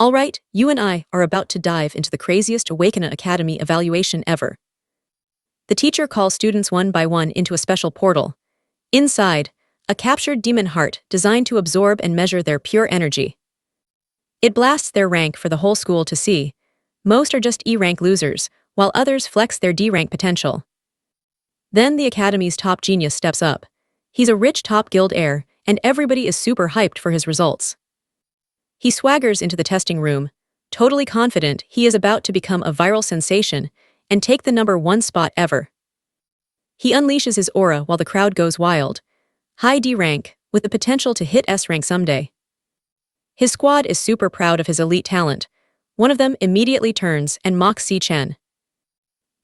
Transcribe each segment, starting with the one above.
Alright, you and I are about to dive into the craziest Awakener Academy evaluation ever. The teacher calls students one by one into a special portal. Inside, a captured demon heart designed to absorb and measure their pure energy. It blasts their rank for the whole school to see. Most are just E-rank losers, while others flex their D-rank potential. Then the academy's top genius steps up. He's a rich top guild heir, and everybody is super hyped for his results. He swaggers into the testing room, totally confident he is about to become a viral sensation and take the #1 spot ever. He unleashes his aura while the crowd goes wild. High D rank, with the potential to hit S rank someday. His squad is super proud of his elite talent. One of them immediately turns and mocks Si Chen.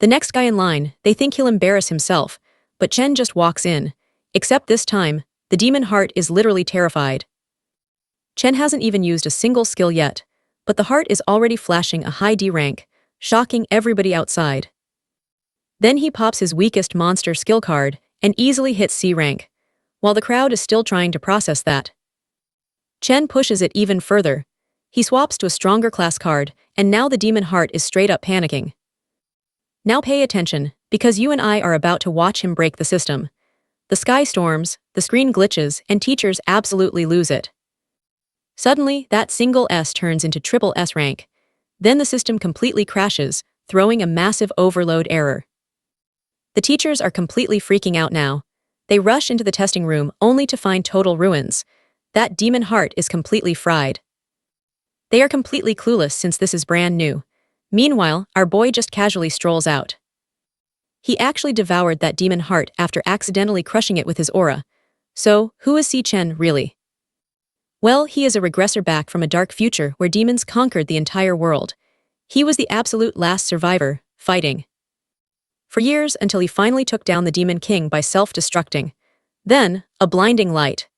The next guy in line, they think he'll embarrass himself, but Chen just walks in. Except this time, the demon heart is literally terrified. Chen hasn't even used a single skill yet, but the heart is already flashing a high D rank, shocking everybody outside. Then he pops his weakest monster skill card and easily hits C rank, while the crowd is still trying to process that. Chen pushes it even further. He swaps to a stronger class card, and now the demon heart is straight up panicking. Now pay attention, because you and I are about to watch him break the system. The sky storms, the screen glitches, and teachers absolutely lose it. Suddenly, that single S turns into triple S rank. Then the system completely crashes, throwing a massive overload error. The teachers are completely freaking out now. They rush into the testing room only to find total ruins. That demon heart is completely fried. They are completely clueless since this is brand new. Meanwhile, our boy just casually strolls out. He actually devoured that demon heart after accidentally crushing it with his aura. So, who is Si Chen really? Well, he is a regressor back from a dark future where demons conquered the entire world. He was the absolute last survivor, fighting for years until he finally took down the Demon King by self-destructing. Then, a blinding light.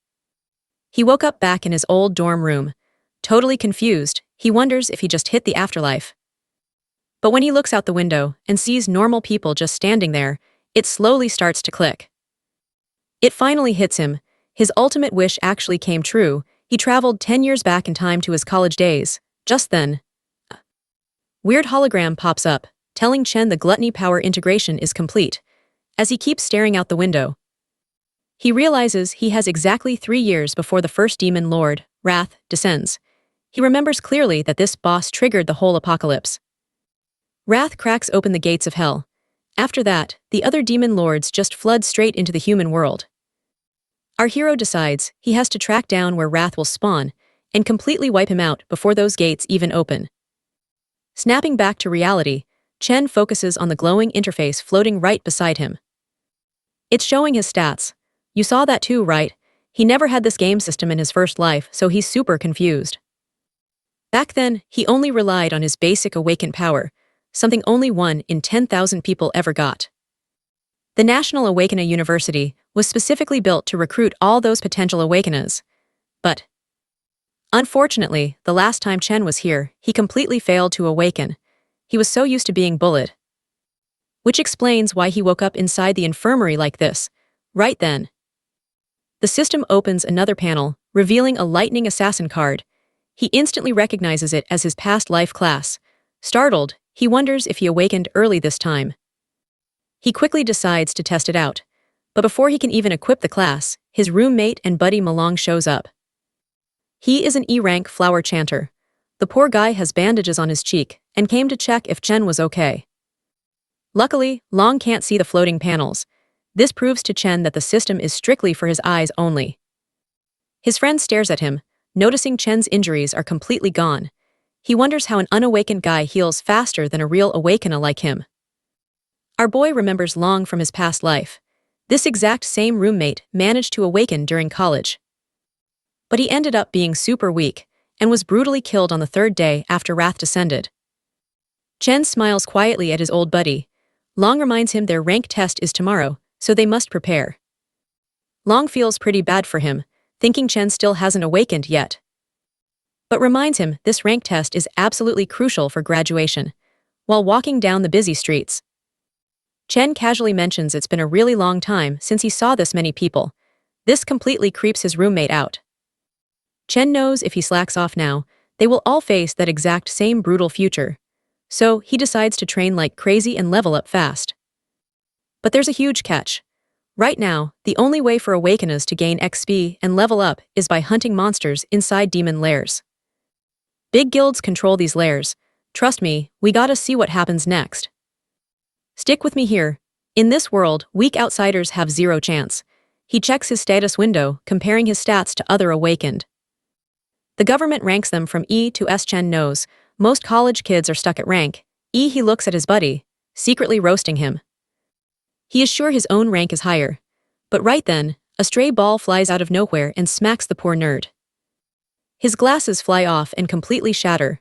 He woke up back in his old dorm room. Totally confused, he wonders if he just hit the afterlife. But when he looks out the window and sees normal people just standing there, it slowly starts to click. It finally hits him. His ultimate wish actually came true. He traveled 10 years back in time to his college days. Just then, a weird hologram pops up, telling Chen the gluttony power integration is complete. As he keeps staring out the window, he realizes he has exactly 3 years before the first demon lord, Wrath, descends. He remembers clearly that this boss triggered the whole apocalypse. Wrath cracks open the gates of hell. After that, the other demon lords just flood straight into the human world. Our hero decides he has to track down where Wrath will spawn and completely wipe him out before those gates even open. Snapping back to reality, Chen focuses on the glowing interface floating right beside him. It's showing his stats. You saw that too, right? He never had this game system in his first life, so he's super confused. Back then, he only relied on his basic awakened power, something only 1 in 10,000 people ever got. The National Awakener University was specifically built to recruit all those potential awakeners. But unfortunately, the last time Chen was here, he completely failed to awaken. He was so used to being bullied. Which explains why he woke up inside the infirmary like this. Right then, the system opens another panel, revealing a lightning assassin card. He instantly recognizes it as his past life class. Startled, he wonders if he awakened early this time. He quickly decides to test it out. But before he can even equip the class, his roommate and buddy Malong shows up. He is an E-rank flower chanter. The poor guy has bandages on his cheek and came to check if Chen was okay. Luckily, Long can't see the floating panels. This proves to Chen that the system is strictly for his eyes only. His friend stares at him, noticing Chen's injuries are completely gone. He wonders how an unawakened guy heals faster than a real awakener like him. Our boy remembers Long from his past life. This exact same roommate managed to awaken during college. But he ended up being super weak and was brutally killed on the 3rd day after Wrath descended. Chen smiles quietly at his old buddy. Long reminds him their rank test is tomorrow, so they must prepare. Long feels pretty bad for him, thinking Chen still hasn't awakened yet. But reminds him this rank test is absolutely crucial for graduation. While walking down the busy streets, Chen casually mentions it's been a really long time since he saw this many people. This completely creeps his roommate out. Chen knows if he slacks off now, They will all face that exact same brutal future. So, he decides to train like crazy and level up fast. But there's a huge catch. Right now, the only way for Awakeners to gain XP and level up is by hunting monsters inside demon lairs. Big guilds control these lairs. Trust me, we gotta see what happens next. Stick with me here. In this world, weak outsiders have zero chance. He checks his status window, comparing his stats to other awakened. The government ranks them from E to S. Chen knows. Most college kids are stuck at rank E. He looks at his buddy, secretly roasting him. He is sure his own rank is higher. But right then, a stray ball flies out of nowhere and smacks the poor nerd. His glasses fly off and completely shatter.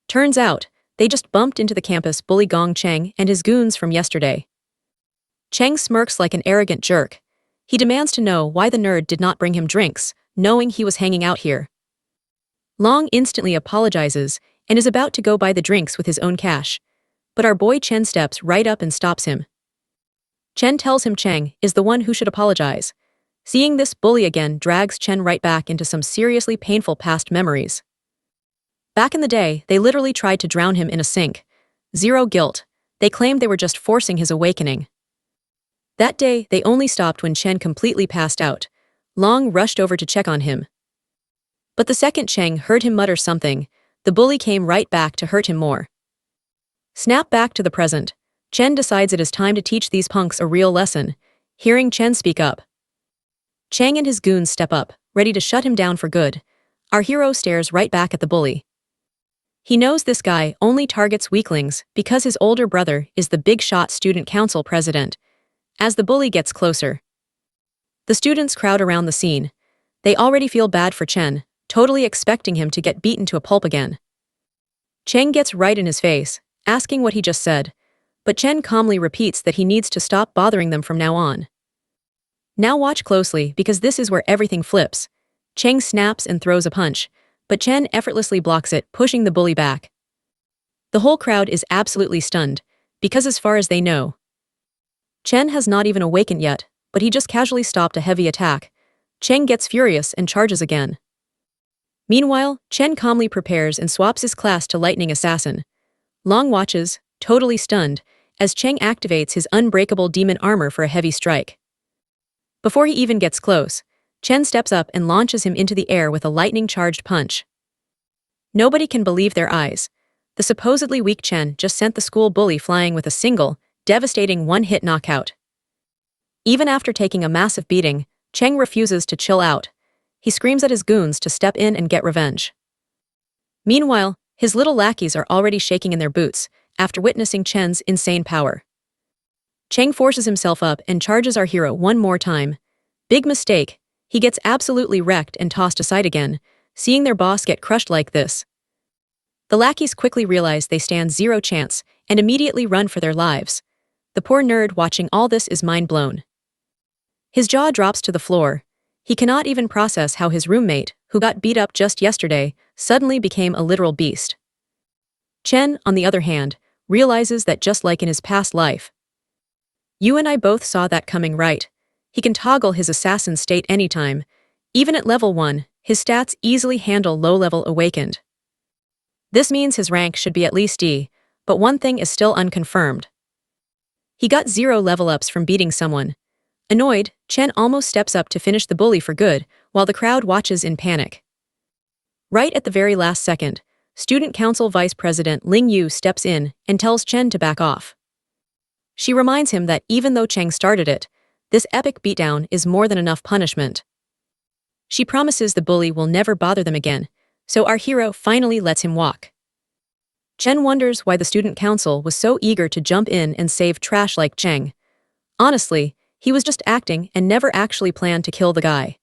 Turns out, they just bumped into the campus bully Gong Cheng and his goons from yesterday. Cheng smirks like an arrogant jerk. He demands to know why the nerd did not bring him drinks, knowing he was hanging out here. Long instantly apologizes and is about to go buy the drinks with his own cash. But our boy Chen steps right up and stops him. Chen tells him Cheng is the one who should apologize. Seeing this bully again drags Chen right back into some seriously painful past memories. Back in the day, they literally tried to drown him in a sink. Zero guilt. They claimed they were just forcing his awakening. That day, they only stopped when Chen completely passed out. Long rushed over to check on him. But the second Cheng heard him mutter something, the bully came right back to hurt him more. Snap back to the present. Chen decides it is time to teach these punks a real lesson, hearing Chen speak up. Cheng and his goons step up, ready to shut him down for good. Our hero stares right back at the bully. He knows this guy only targets weaklings because his older brother is the big-shot student council president. As the bully gets closer, the students crowd around the scene. They already feel bad for Chen, totally expecting him to get beaten to a pulp again. Cheng gets right in his face, asking what he just said, but Chen calmly repeats that he needs to stop bothering them from now on. Now watch closely because this is where everything flips. Cheng snaps and throws a punch, but Chen effortlessly blocks it, pushing the bully back. The whole crowd is absolutely stunned, because as far as they know, Chen has not even awakened yet, but he just casually stopped a heavy attack. Cheng gets furious and charges again. Meanwhile, Chen calmly prepares and swaps his class to Lightning Assassin. Long watches, totally stunned, as Cheng activates his unbreakable demon armor for a heavy strike. Before he even gets close, Chen steps up and launches him into the air with a lightning-charged punch. Nobody can believe their eyes. The supposedly weak Chen just sent the school bully flying with a single, devastating one-hit knockout. Even after taking a massive beating, Cheng refuses to chill out. He screams at his goons to step in and get revenge. Meanwhile, his little lackeys are already shaking in their boots after witnessing Chen's insane power. Cheng forces himself up and charges our hero one more time. Big mistake. He gets absolutely wrecked and tossed aside again, seeing their boss get crushed like this. The lackeys quickly realize they stand zero chance and immediately run for their lives. The poor nerd watching all this is mind-blown. His jaw drops to the floor. He cannot even process how his roommate, who got beat up just yesterday, suddenly became a literal beast. Chen, on the other hand, realizes that just like in his past life, you and I both saw that coming, right? He can toggle his assassin state anytime. Even at level 1, his stats easily handle low-level awakened. This means his rank should be at least D, but one thing is still unconfirmed. He got 0 level-ups from beating someone. Annoyed, Chen almost steps up to finish the bully for good, while the crowd watches in panic. Right at the very last second, Student Council Vice President Ling Yu steps in and tells Chen to back off. She reminds him that even though Cheng started it, this epic beatdown is more than enough punishment. She promises the bully will never bother them again, so our hero finally lets him walk. Chen wonders why the student council was so eager to jump in and save trash like Cheng. Honestly, he was just acting and never actually planned to kill the guy.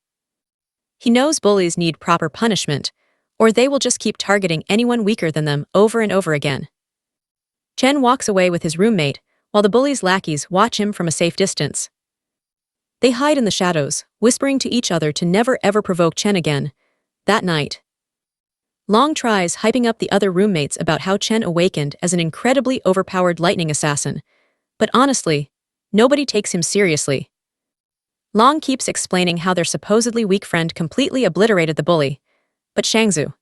He knows bullies need proper punishment, or they will just keep targeting anyone weaker than them over and over again. Chen walks away with his roommate, while the bully's lackeys watch him from a safe distance. They hide in the shadows, whispering to each other to never ever provoke Chen again. That night, Long tries hyping up the other roommates about how Chen awakened as an incredibly overpowered lightning assassin, but honestly, nobody takes him seriously. Long keeps explaining how their supposedly weak friend completely obliterated the bully, but Shangzu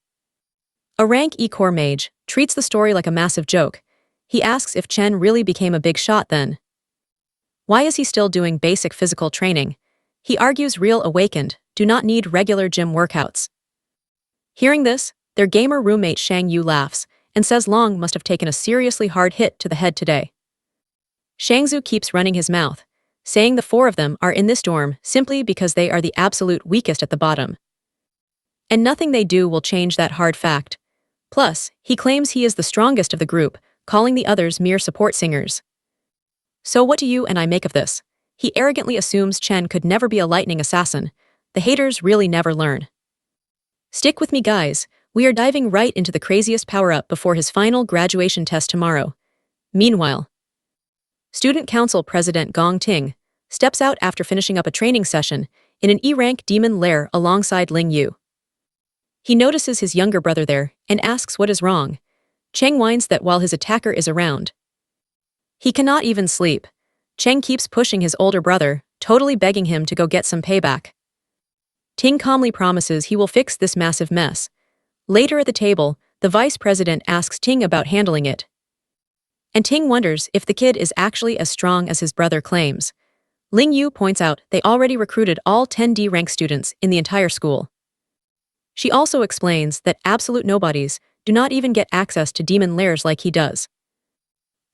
A rank E-core mage treats the story like a massive joke. He asks if Chen really became a big shot then. Why is he still doing basic physical training? He argues real awakened do not need regular gym workouts. Hearing this, their gamer roommate Shang Yu laughs and says Long must have taken a seriously hard hit to the head today. Shangzu keeps running his mouth, saying the four of them are in this dorm simply because they are the absolute weakest at the bottom. And nothing they do will change that hard fact. Plus, he claims he is the strongest of the group, calling the others mere support singers. So what do you and I make of this? He arrogantly assumes Chen could never be a lightning assassin. The haters really never learn. Stick with me guys, we are diving right into the craziest power-up before his final graduation test tomorrow. Meanwhile, Student Council President Gong Ting steps out after finishing up a training session in an E-rank demon lair alongside Ling Yu. He notices his younger brother there and asks what is wrong. Cheng whines that while his attacker is around, he cannot even sleep. Cheng keeps pushing his older brother, totally begging him to go get some payback. Ting calmly promises he will fix this massive mess. Later at the table, the vice president asks Ting about handling it. And Ting wonders if the kid is actually as strong as his brother claims. Ling Yu points out they already recruited all 10D rank students in the entire school. She also explains that absolute nobodies do not even get access to demon lairs like he does.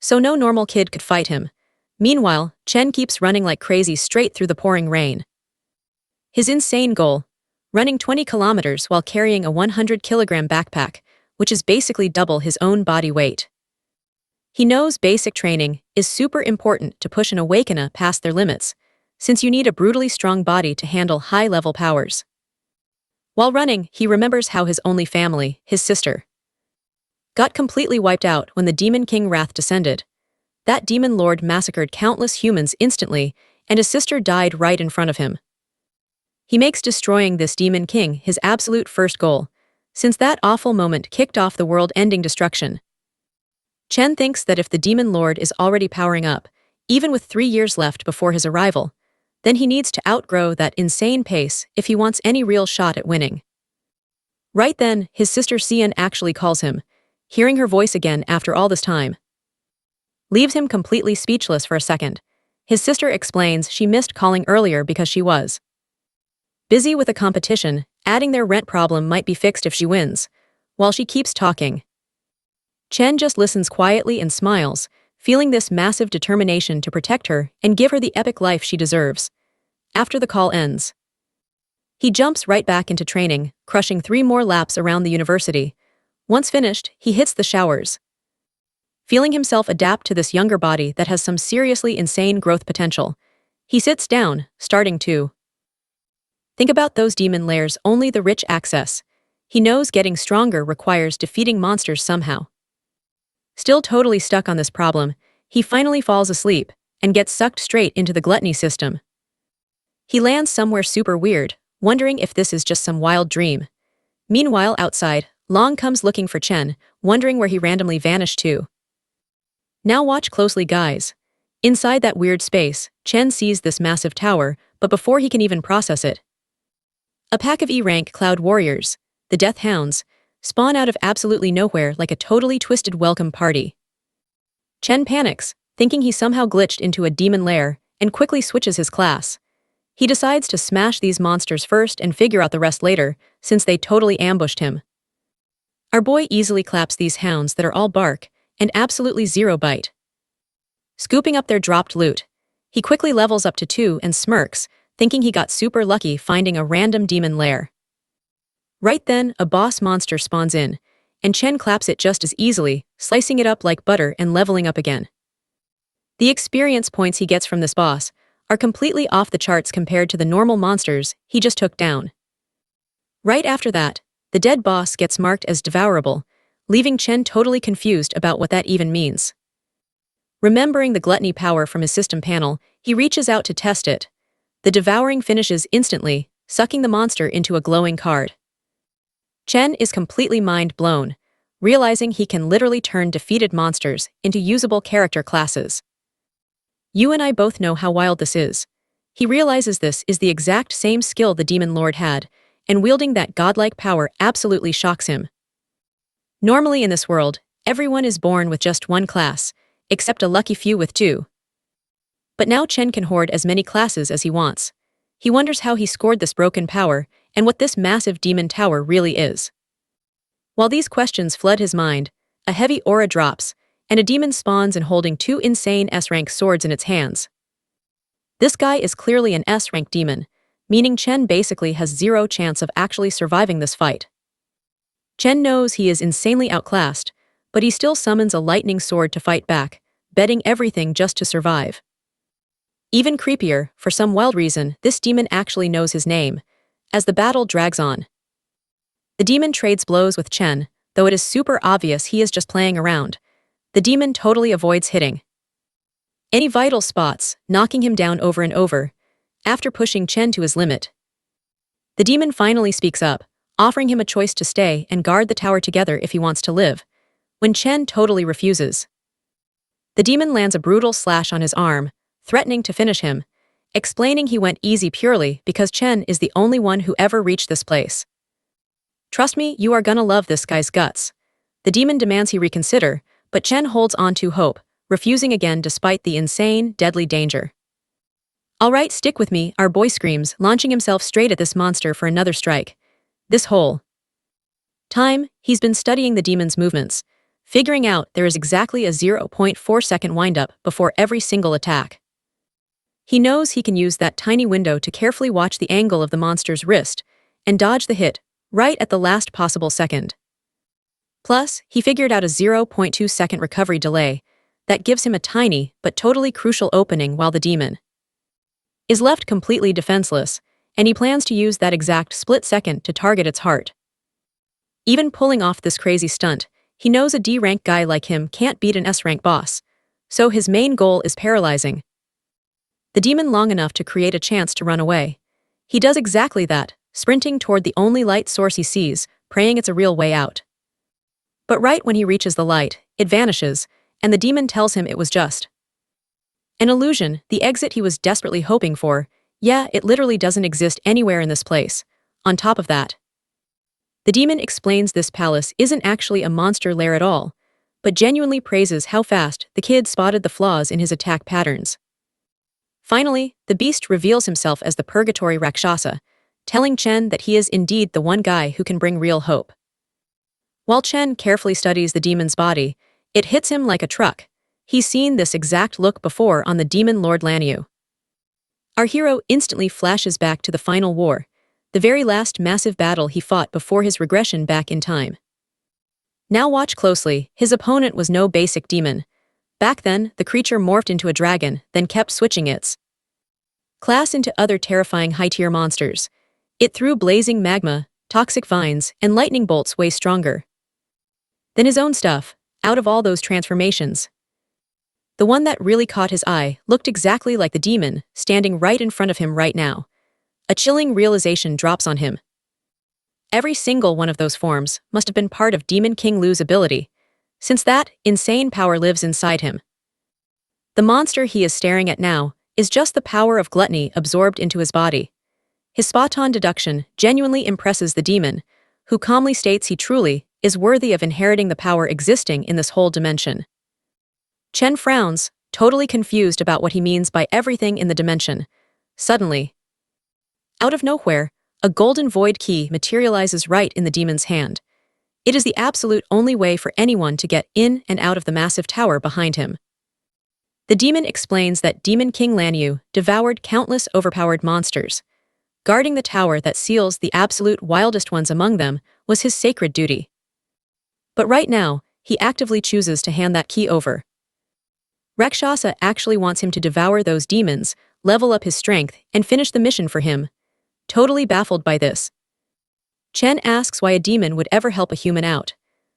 So no normal kid could fight him. Meanwhile, Chen keeps running like crazy straight through the pouring rain. His insane goal: running 20 kilometers while carrying a 100-kilogram backpack, which is basically double his own body weight. He knows basic training is super important to push an awakener past their limits, since you need a brutally strong body to handle high-level powers. While running, he remembers how his only family, his sister, got completely wiped out when the Demon King wrath descended. That demon lord massacred countless humans instantly, and his sister died right in front of him. He makes destroying this Demon King his absolute first goal, since that awful moment kicked off the world-ending destruction. Chen thinks that if the Demon Lord is already powering up, even with 3 years left before his arrival, then he needs to outgrow that insane pace if he wants any real shot at winning. Right then, his sister Xian actually calls him, hearing her voice again after all this time leaves him completely speechless for a second. His sister explains she missed calling earlier because she was busy with a competition, adding their rent problem might be fixed if she wins. While she keeps talking, Chen just listens quietly and smiles, feeling this massive determination to protect her and give her the epic life she deserves. After the call ends, he jumps right back into training, crushing 3 more laps around the university. Once finished, he hits the showers, feeling himself adapt to this younger body that has some seriously insane growth potential. He sits down, starting to think about those demon lairs only the rich access. He knows getting stronger requires defeating monsters somehow. Still totally stuck on this problem, he finally falls asleep and gets sucked straight into the gluttony system. He lands somewhere super weird, wondering if this is just some wild dream. Meanwhile, outside, Long comes looking for Chen, wondering where he randomly vanished to. Now watch closely guys. Inside that weird space, Chen sees this massive tower, but before he can even process it, a pack of E-rank cloud warriors, the Death Hounds, spawn out of absolutely nowhere like a totally twisted welcome party. Chen panics, thinking he somehow glitched into a demon lair, and quickly switches his class. He decides to smash these monsters first and figure out the rest later, since they totally ambushed him. Our boy easily claps these hounds that are all bark, and absolutely zero bite. Scooping up their dropped loot, he quickly levels up to 2 and smirks, thinking he got super lucky finding a random demon lair. Right then, a boss monster spawns in, and Chen claps it just as easily, slicing it up like butter and leveling up again. The experience points he gets from this boss are completely off the charts compared to the normal monsters he just took down. Right after that, the dead boss gets marked as devourable, leaving Chen totally confused about what that even means. Remembering the gluttony power from his system panel, he reaches out to test it. The devouring finishes instantly, sucking the monster into a glowing card. Chen is completely mind-blown, realizing he can literally turn defeated monsters into usable character classes. You and I both know how wild this is. He realizes this is the exact same skill the Demon Lord had, and wielding that godlike power absolutely shocks him. Normally in this world, everyone is born with just one class, except a lucky few with two. But now Chen can hoard as many classes as he wants. He wonders how he scored this broken power and what this massive demon tower really is. While these questions flood his mind, a heavy aura drops, and a demon spawns in holding two insane S-rank swords in its hands. This guy is clearly an S-rank demon, meaning Chen basically has zero chance of actually surviving this fight. Chen knows he is insanely outclassed, but he still summons a lightning sword to fight back, betting everything just to survive. Even creepier, for some wild reason, this demon actually knows his name, as the battle drags on. The demon trades blows with Chen, though it is super obvious he is just playing around. The demon totally avoids hitting any vital spots, knocking him down over and over, after pushing Chen to his limit. The demon finally speaks up, offering him a choice to stay and guard the tower together if he wants to live, when Chen totally refuses. The demon lands a brutal slash on his arm, threatening to finish him, explaining he went easy purely because Chen is the only one who ever reached this place. Trust me, you are gonna love this guy's guts. The demon demands he reconsider, but Chen holds on to hope, refusing again despite the insane, deadly danger. Alright, stick with me, our boy screams, launching himself straight at this monster for another strike. This whole time, he's been studying the demon's movements, figuring out there is exactly a 0.4-second windup before every single attack. He knows he can use that tiny window to carefully watch the angle of the monster's wrist and dodge the hit right at the last possible second. Plus, he figured out a 0.2-second recovery delay that gives him a tiny but totally crucial opening while the demon is left completely defenseless, and he plans to use that exact split second to target its heart. Even pulling off this crazy stunt, he knows a D-rank guy like him can't beat an S-rank boss, so his main goal is paralyzing the demon long enough to create a chance to run away. He does exactly that, sprinting toward the only light source he sees, praying it's a real way out. But right when he reaches the light, it vanishes, and the demon tells him it was just an illusion, the exit he was desperately hoping for. Yeah, it literally doesn't exist anywhere in this place. On top of that, the demon explains this palace isn't actually a monster lair at all, but genuinely praises how fast the kid spotted the flaws in his attack patterns. Finally, the beast reveals himself as the Purgatory Rakshasa, telling Chen that he is indeed the one guy who can bring real hope. While Chen carefully studies the demon's body, it hits him like a truck. He's seen this exact look before on the demon Lord Lanyu. Our hero instantly flashes back to the final war, the very last massive battle he fought before his regression back in time. Now watch closely, his opponent was no basic demon. Back then, the creature morphed into a dragon, then kept switching its class into other terrifying high-tier monsters. It threw blazing magma, toxic vines, and lightning bolts way stronger than his own stuff. Out of all those transformations, the one that really caught his eye looked exactly like the demon standing right in front of him right now. A chilling realization drops on him. Every single one of those forms must have been part of Demon King Lu's ability, since that insane power lives inside him. The monster he is staring at now is just the power of gluttony absorbed into his body. His spot-on deduction genuinely impresses the demon, who calmly states he truly is worthy of inheriting the power existing in this whole dimension. Chen frowns, totally confused about what he means by everything in the dimension. Suddenly, out of nowhere, a golden void key materializes right in the demon's hand. It is the absolute only way for anyone to get in and out of the massive tower behind him. The demon explains that Demon King Lanyu devoured countless overpowered monsters. Guarding the tower that seals the absolute wildest ones among them was his sacred duty. But right now, he actively chooses to hand that key over. Rakshasa actually wants him to devour those demons, level up his strength, and finish the mission for him. Totally baffled by this, Chen asks why a demon would ever help a human out.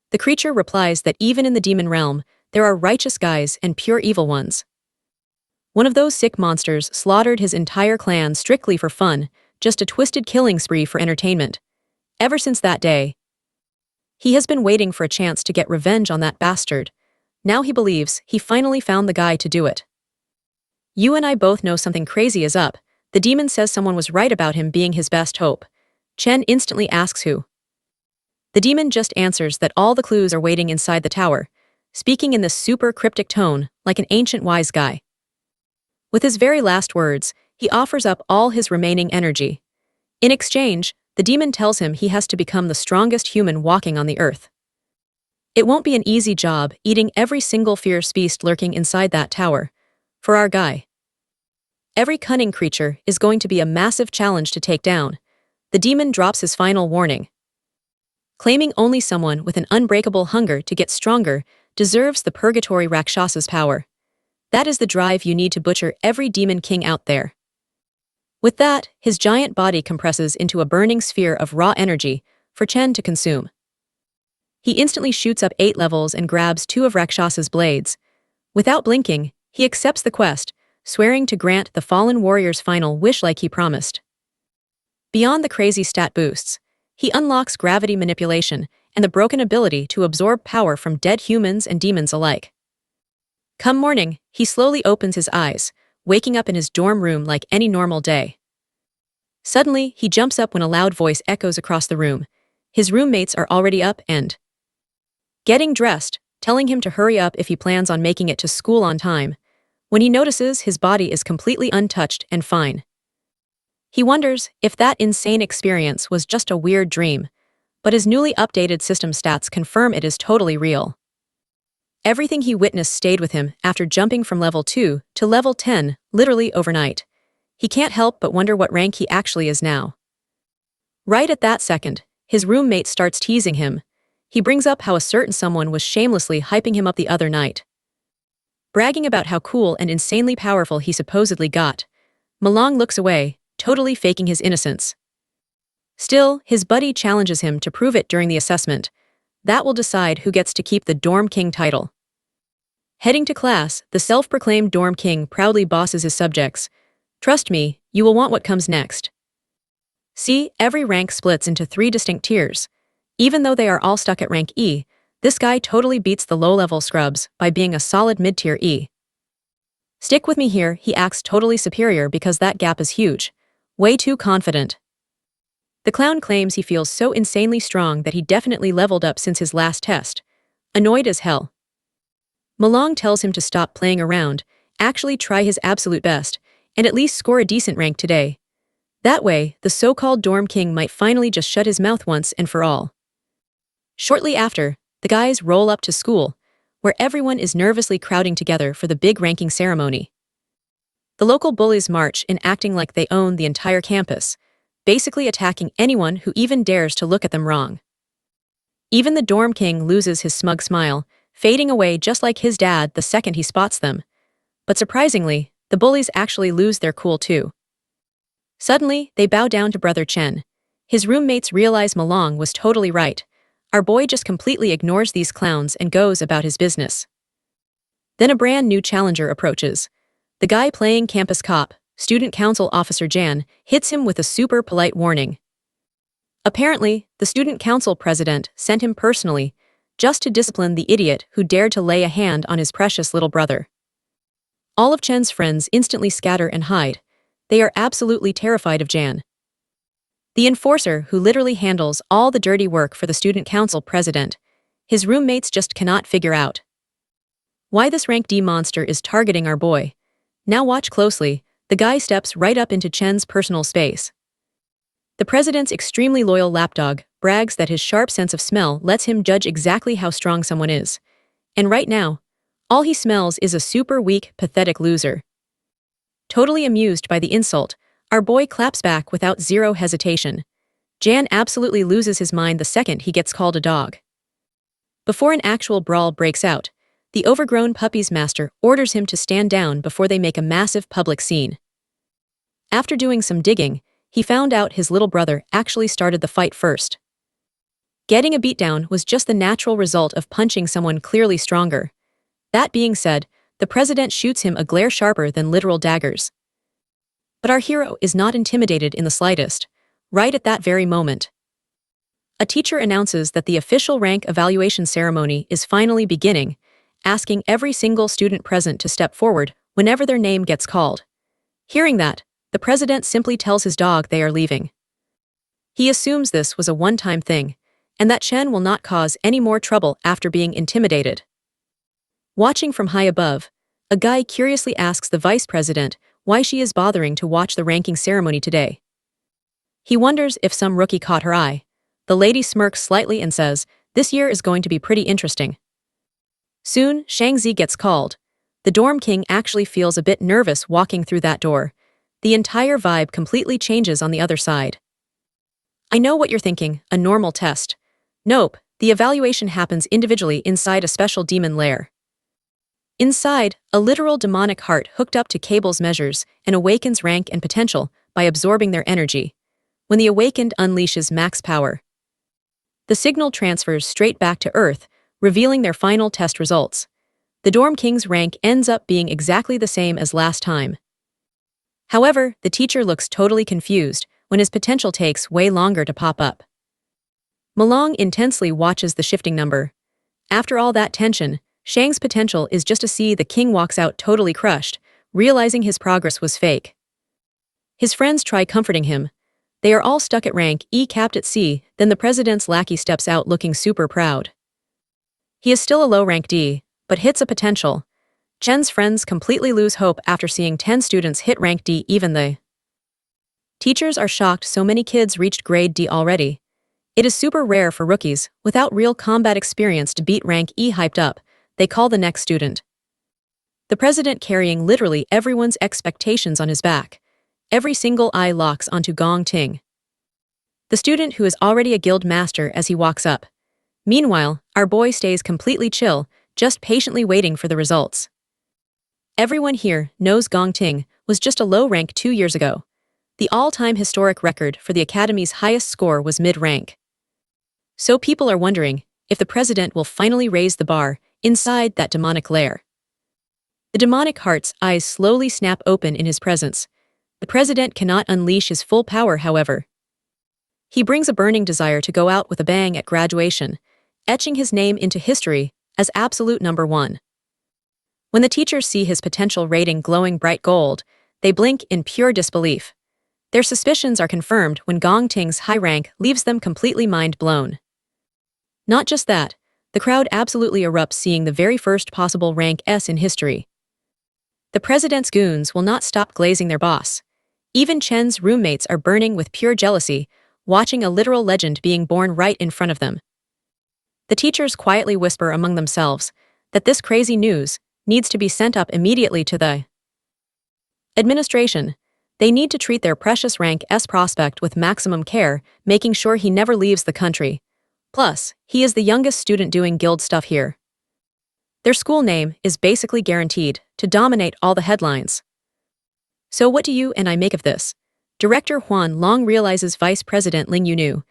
The creature replies that even in the demon realm, there are righteous guys and pure evil ones. One of those sick monsters slaughtered his entire clan strictly for fun, just a twisted killing spree for entertainment. Ever since that day, he has been waiting for a chance to get revenge on that bastard. Now he believes he finally found the guy to do it. You and I both know something crazy is up. The demon says someone was right about him being his best hope. Chen instantly asks who. The demon just answers that all the clues are waiting inside the tower, speaking in this super cryptic tone like an ancient wise guy. With his very last words, he offers up all his remaining energy. In exchange, the demon tells him he has to become the strongest human walking on the earth. It won't be an easy job eating every single fierce beast lurking inside that tower. For our guy. Every cunning creature is going to be a massive challenge to take down. The demon drops his final warning. Claiming only someone with an unbreakable hunger to get stronger deserves the purgatory Rakshasa's power. That is the drive you need to butcher every demon king out there. With that, his giant body compresses into a burning sphere of raw energy for Chen to consume. He instantly shoots up 8 levels and grabs 2 of Rakshasa's blades. Without blinking, he accepts the quest, swearing to grant the fallen warrior's final wish like he promised. Beyond the crazy stat boosts, he unlocks gravity manipulation and the broken ability to absorb power from dead humans and demons alike. Come morning, he slowly opens his eyes, waking up in his dorm room like any normal day. Suddenly, he jumps up when a loud voice echoes across the room. His roommates are already up and getting dressed, telling him to hurry up if he plans on making it to school on time, when he notices his body is completely untouched and fine. He wonders if that insane experience was just a weird dream, but his newly updated system stats confirm it is totally real. Everything he witnessed stayed with him after jumping from level 2 to level 10, literally overnight. He can't help but wonder what rank he actually is now. Right at that second, his roommate starts teasing him. He brings up how a certain someone was shamelessly hyping him up the other night, bragging about how cool and insanely powerful he supposedly got. Malong looks away, totally faking his innocence. Still, his buddy challenges him to prove it during the assessment. That will decide who gets to keep the Dorm King title. Heading to class, the self-proclaimed Dorm King proudly bosses his subjects. Trust me, you will want what comes next. See, every rank splits into 3 distinct tiers. Even though they are all stuck at rank E, this guy totally beats the low-level scrubs by being a solid mid-tier E. Stick with me here, he acts totally superior because that gap is huge. Way too confident. The clown claims he feels so insanely strong that he definitely leveled up since his last test. Annoyed as hell. Malong tells him to stop playing around, actually try his absolute best, and at least score a decent rank today. That way, the so-called Dorm King might finally just shut his mouth once and for all. Shortly after, the guys roll up to school, where everyone is nervously crowding together for the big ranking ceremony. The local bullies march in acting like they own the entire campus, basically attacking anyone who even dares to look at them wrong. Even the Dorm King loses his smug smile, fading away just like his dad the second he spots them. But surprisingly, the bullies actually lose their cool too. Suddenly, they bow down to Brother Chen. His roommates realize Malong was totally right. Our boy just completely ignores these clowns and goes about his business. Then a brand new challenger approaches. The guy playing campus cop, Student Council Officer Jan, hits him with a super polite warning. Apparently, the Student Council president sent him personally, just to discipline the idiot who dared to lay a hand on his precious little brother. All of Chen's friends instantly scatter and hide. They are absolutely terrified of Jan. The enforcer who literally handles all the dirty work for the Student Council president. His roommates just cannot figure out why this rank D monster is targeting our boy. Now watch closely, the guy steps right up into Chen's personal space. The president's extremely loyal lapdog brags that his sharp sense of smell lets him judge exactly how strong someone is. And right now, all he smells is a super weak, pathetic loser. Totally amused by the insult, our boy claps back without zero hesitation. Jan absolutely loses his mind the second he gets called a dog. Before an actual brawl breaks out, the overgrown puppy's master orders him to stand down before they make a massive public scene. After doing some digging, he found out his little brother actually started the fight first. Getting a beatdown was just the natural result of punching someone clearly stronger. That being said, the president shoots him a glare sharper than literal daggers. But our hero is not intimidated in the slightest. Right at that very moment, a teacher announces that the official rank evaluation ceremony is finally beginning, asking every single student present to step forward whenever their name gets called. Hearing that, the president simply tells his dog they are leaving. He assumes this was a one-time thing, and that Chen will not cause any more trouble after being intimidated. Watching from high above, a guy curiously asks the vice president why she is bothering to watch the ranking ceremony today. He wonders if some rookie caught her eye. The lady smirks slightly and says, "This year is going to be pretty interesting." Soon, Shangzi gets called. The dorm king actually feels a bit nervous walking through that door. The entire vibe completely changes on the other side. I know what you're thinking, a normal test. Nope, the evaluation happens individually inside a special demon lair. Inside, a literal demonic heart hooked up to cables measures and awakens rank and potential by absorbing their energy. When the awakened unleashes max power, the signal transfers straight back to Earth, revealing their final test results. The dorm king's rank ends up being exactly the same as last time. However, the teacher looks totally confused when his potential takes way longer to pop up. Malong intensely watches the shifting number. After all that tension, Shang's potential is just to see the king walks out totally crushed, realizing his progress was fake. His friends try comforting him. They are all stuck at rank E capped at C, then the president's lackey steps out looking super proud. He is still a low rank D, but hits a potential. Chen's friends completely lose hope after seeing 10 students hit rank D. Even the teachers are shocked so many kids reached grade D already. It is super rare for rookies, without real combat experience, to beat rank E. Hyped up, they call the next student. The president carrying literally everyone's expectations on his back. Every single eye locks onto Gong Ting, the student who is already a guild master, as he walks up. Meanwhile, our boy stays completely chill, just patiently waiting for the results. Everyone here knows Gong Ting was just a low rank 2 years ago. The all-time historic record for the academy's highest score was mid-rank. So people are wondering if the president will finally raise the bar inside that demonic lair. The demonic heart's eyes slowly snap open in his presence. The president cannot unleash his full power, however. He brings a burning desire to go out with a bang at graduation, etching his name into history as absolute number one. When the teachers see his potential rating glowing bright gold, they blink in pure disbelief. Their suspicions are confirmed when Gong Ting's high rank leaves them completely mind-blown. Not just that, the crowd absolutely erupts seeing the very first possible rank S in history. The president's goons will not stop glazing their boss. Even Chen's roommates are burning with pure jealousy, watching a literal legend being born right in front of them. The teachers quietly whisper among themselves that this crazy news needs to be sent up immediately to the administration. They need to treat their precious rank S prospect with maximum care, making sure he never leaves the country. Plus, he is the youngest student doing guild stuff here. Their school name is basically guaranteed to dominate all the headlines. So what do you and I make of this? Director Huan Long realizes Vice President Ling Yu knew.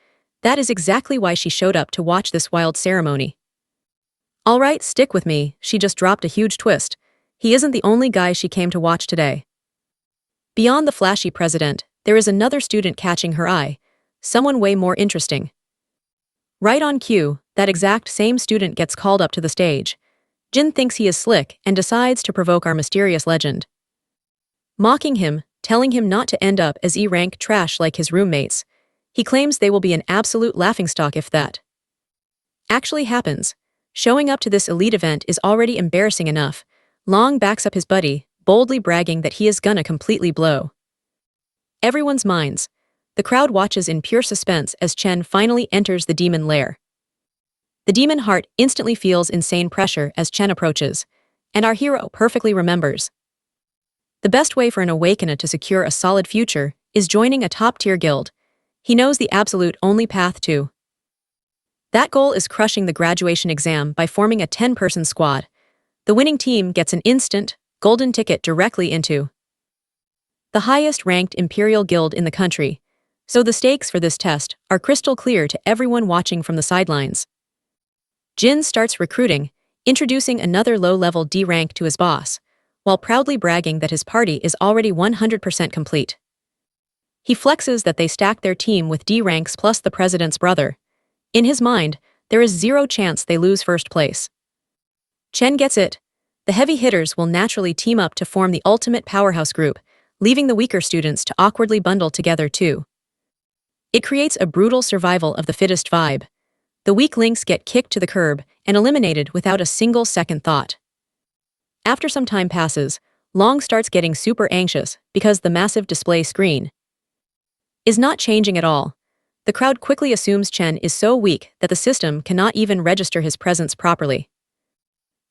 That is exactly why she showed up to watch this wild ceremony. Alright, stick with me, she just dropped a huge twist. He isn't the only guy she came to watch today. Beyond the flashy president, there is another student catching her eye, someone way more interesting. Right on cue, that exact same student gets called up to the stage. Jin thinks he is slick and decides to provoke our mysterious legend. Mocking him, telling him not to end up as E-rank trash like his roommates. He claims they will be an absolute laughingstock if that actually happens. Showing up to this elite event is already embarrassing enough. Long backs up his buddy, boldly bragging that he is gonna completely blow everyone's minds. The crowd watches in pure suspense as Chen finally enters the demon lair. The demon heart instantly feels insane pressure as Chen approaches, and our hero perfectly remembers. The best way for an awakener to secure a solid future is joining a top-tier guild. He knows the absolute only path to that goal is crushing the graduation exam by forming a 10-person squad. The winning team gets an instant, golden ticket directly into the highest-ranked Imperial Guild in the country, so the stakes for this test are crystal clear to everyone watching from the sidelines. Jin starts recruiting, introducing another low-level D rank to his boss, while proudly bragging that his party is already 100% complete. He flexes that they stack their team with D ranks plus the president's brother. In his mind, there is zero chance they lose first place. Chen gets it. The heavy hitters will naturally team up to form the ultimate powerhouse group, leaving the weaker students to awkwardly bundle together too. It creates a brutal survival of the fittest vibe. The weak links get kicked to the curb and eliminated without a single second thought. After some time passes, Long starts getting super anxious because the massive display screen is not changing at all. The crowd quickly assumes Chen is so weak that the system cannot even register his presence properly.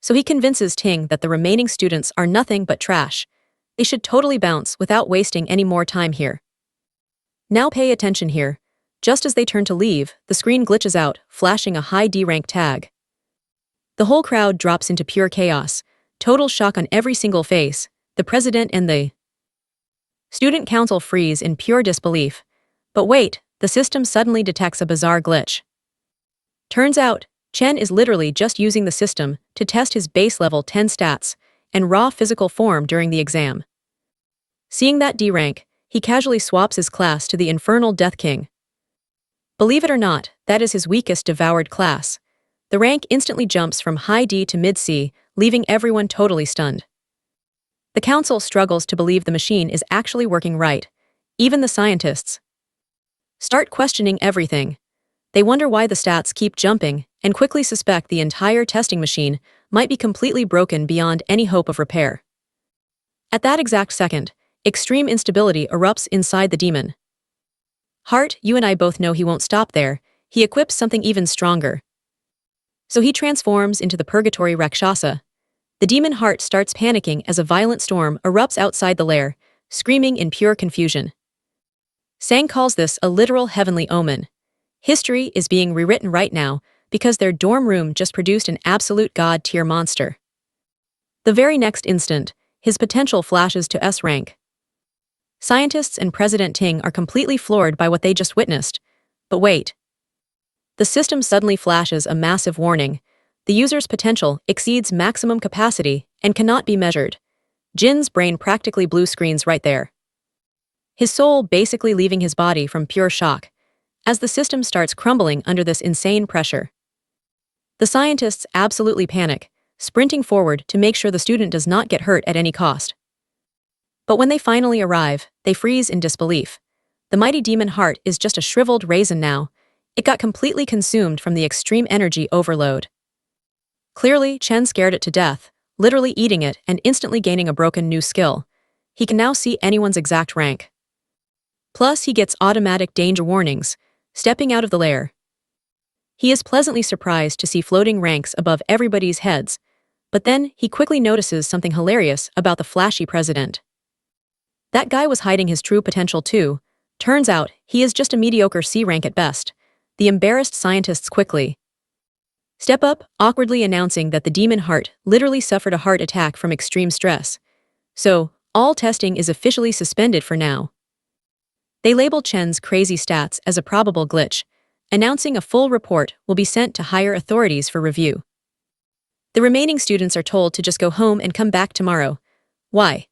So he convinces Ting that the remaining students are nothing but trash. They should totally bounce without wasting any more time here. Now pay attention here. Just as they turn to leave, the screen glitches out, flashing a high D-rank tag. The whole crowd drops into pure chaos, total shock on every single face. The president and the student council freeze in pure disbelief. But wait, the system suddenly detects a bizarre glitch. Turns out, Chen is literally just using the system to test his base level 10 stats and raw physical form during the exam. Seeing that D-rank, he casually swaps his class to the infernal Death King. Believe it or not, that is his weakest devoured class. The rank instantly jumps from high D to mid C, leaving everyone totally stunned. The council struggles to believe the machine is actually working right. Even the scientists start questioning everything. They wonder why the stats keep jumping and quickly suspect the entire testing machine might be completely broken beyond any hope of repair. At that exact second, extreme instability erupts inside the demon heart. You and I both know he won't stop there. He equips something even stronger. So he transforms into the Purgatory Rakshasa. The demon heart starts panicking as a violent storm erupts outside the lair, screaming in pure confusion. Sang calls this a literal heavenly omen. History is being rewritten right now because their dorm room just produced an absolute god-tier monster. The very next instant, his potential flashes to S rank. Scientists and President Ting are completely floored by what they just witnessed. But wait. The system suddenly flashes a massive warning. The user's potential exceeds maximum capacity and cannot be measured. Jin's brain practically blue screens right there. His soul basically leaving his body from pure shock, as the system starts crumbling under this insane pressure. The scientists absolutely panic, sprinting forward to make sure the student does not get hurt at any cost. But when they finally arrive, they freeze in disbelief. The mighty demon heart is just a shriveled raisin now. It got completely consumed from the extreme energy overload. Clearly, Chen scared it to death, literally eating it and instantly gaining a broken new skill. He can now see anyone's exact rank. Plus, he gets automatic danger warnings, stepping out of the lair. He is pleasantly surprised to see floating ranks above everybody's heads, but then he quickly notices something hilarious about the flashy president. That guy was hiding his true potential too. Turns out, he is just a mediocre C rank at best. The embarrassed scientists quickly step up, awkwardly announcing that the demon heart literally suffered a heart attack from extreme stress. So, all testing is officially suspended for now. They label Chen's crazy stats as a probable glitch, announcing a full report will be sent to higher authorities for review. The remaining students are told to just go home and come back tomorrow. Why?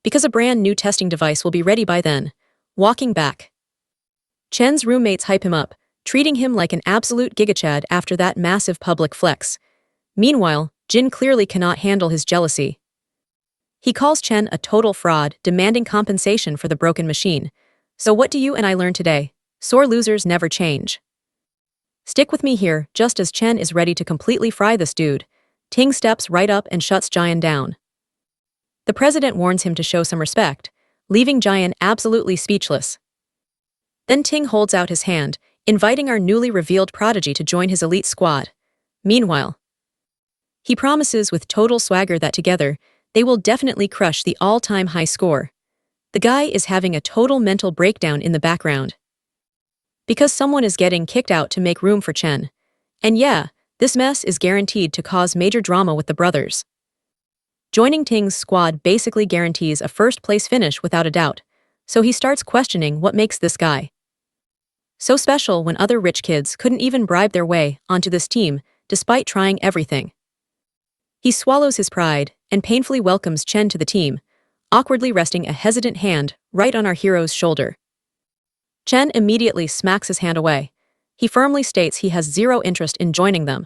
Because a brand new testing device will be ready by then. Walking back, Chen's roommates hype him up, treating him like an absolute gigachad after that massive public flex. Meanwhile, Jin clearly cannot handle his jealousy. He calls Chen a total fraud, demanding compensation for the broken machine. So what do you and I learn today? Sore losers never change. Stick with me here, just as Chen is ready to completely fry this dude. Ting steps right up and shuts Jian down. The president warns him to show some respect, leaving Jian absolutely speechless. Then Ting holds out his hand, inviting our newly revealed prodigy to join his elite squad. Meanwhile, he promises with total swagger that together, they will definitely crush the all-time high score. The guy is having a total mental breakdown in the background, because someone is getting kicked out to make room for Chen. And yeah, this mess is guaranteed to cause major drama with the brothers. Joining Ting's squad basically guarantees a first-place finish without a doubt, so he starts questioning what makes this guy so special when other rich kids couldn't even bribe their way onto this team despite trying everything. He swallows his pride and painfully welcomes Chen to the team, awkwardly resting a hesitant hand right on our hero's shoulder. Chen immediately smacks his hand away. He firmly states he has zero interest in joining them.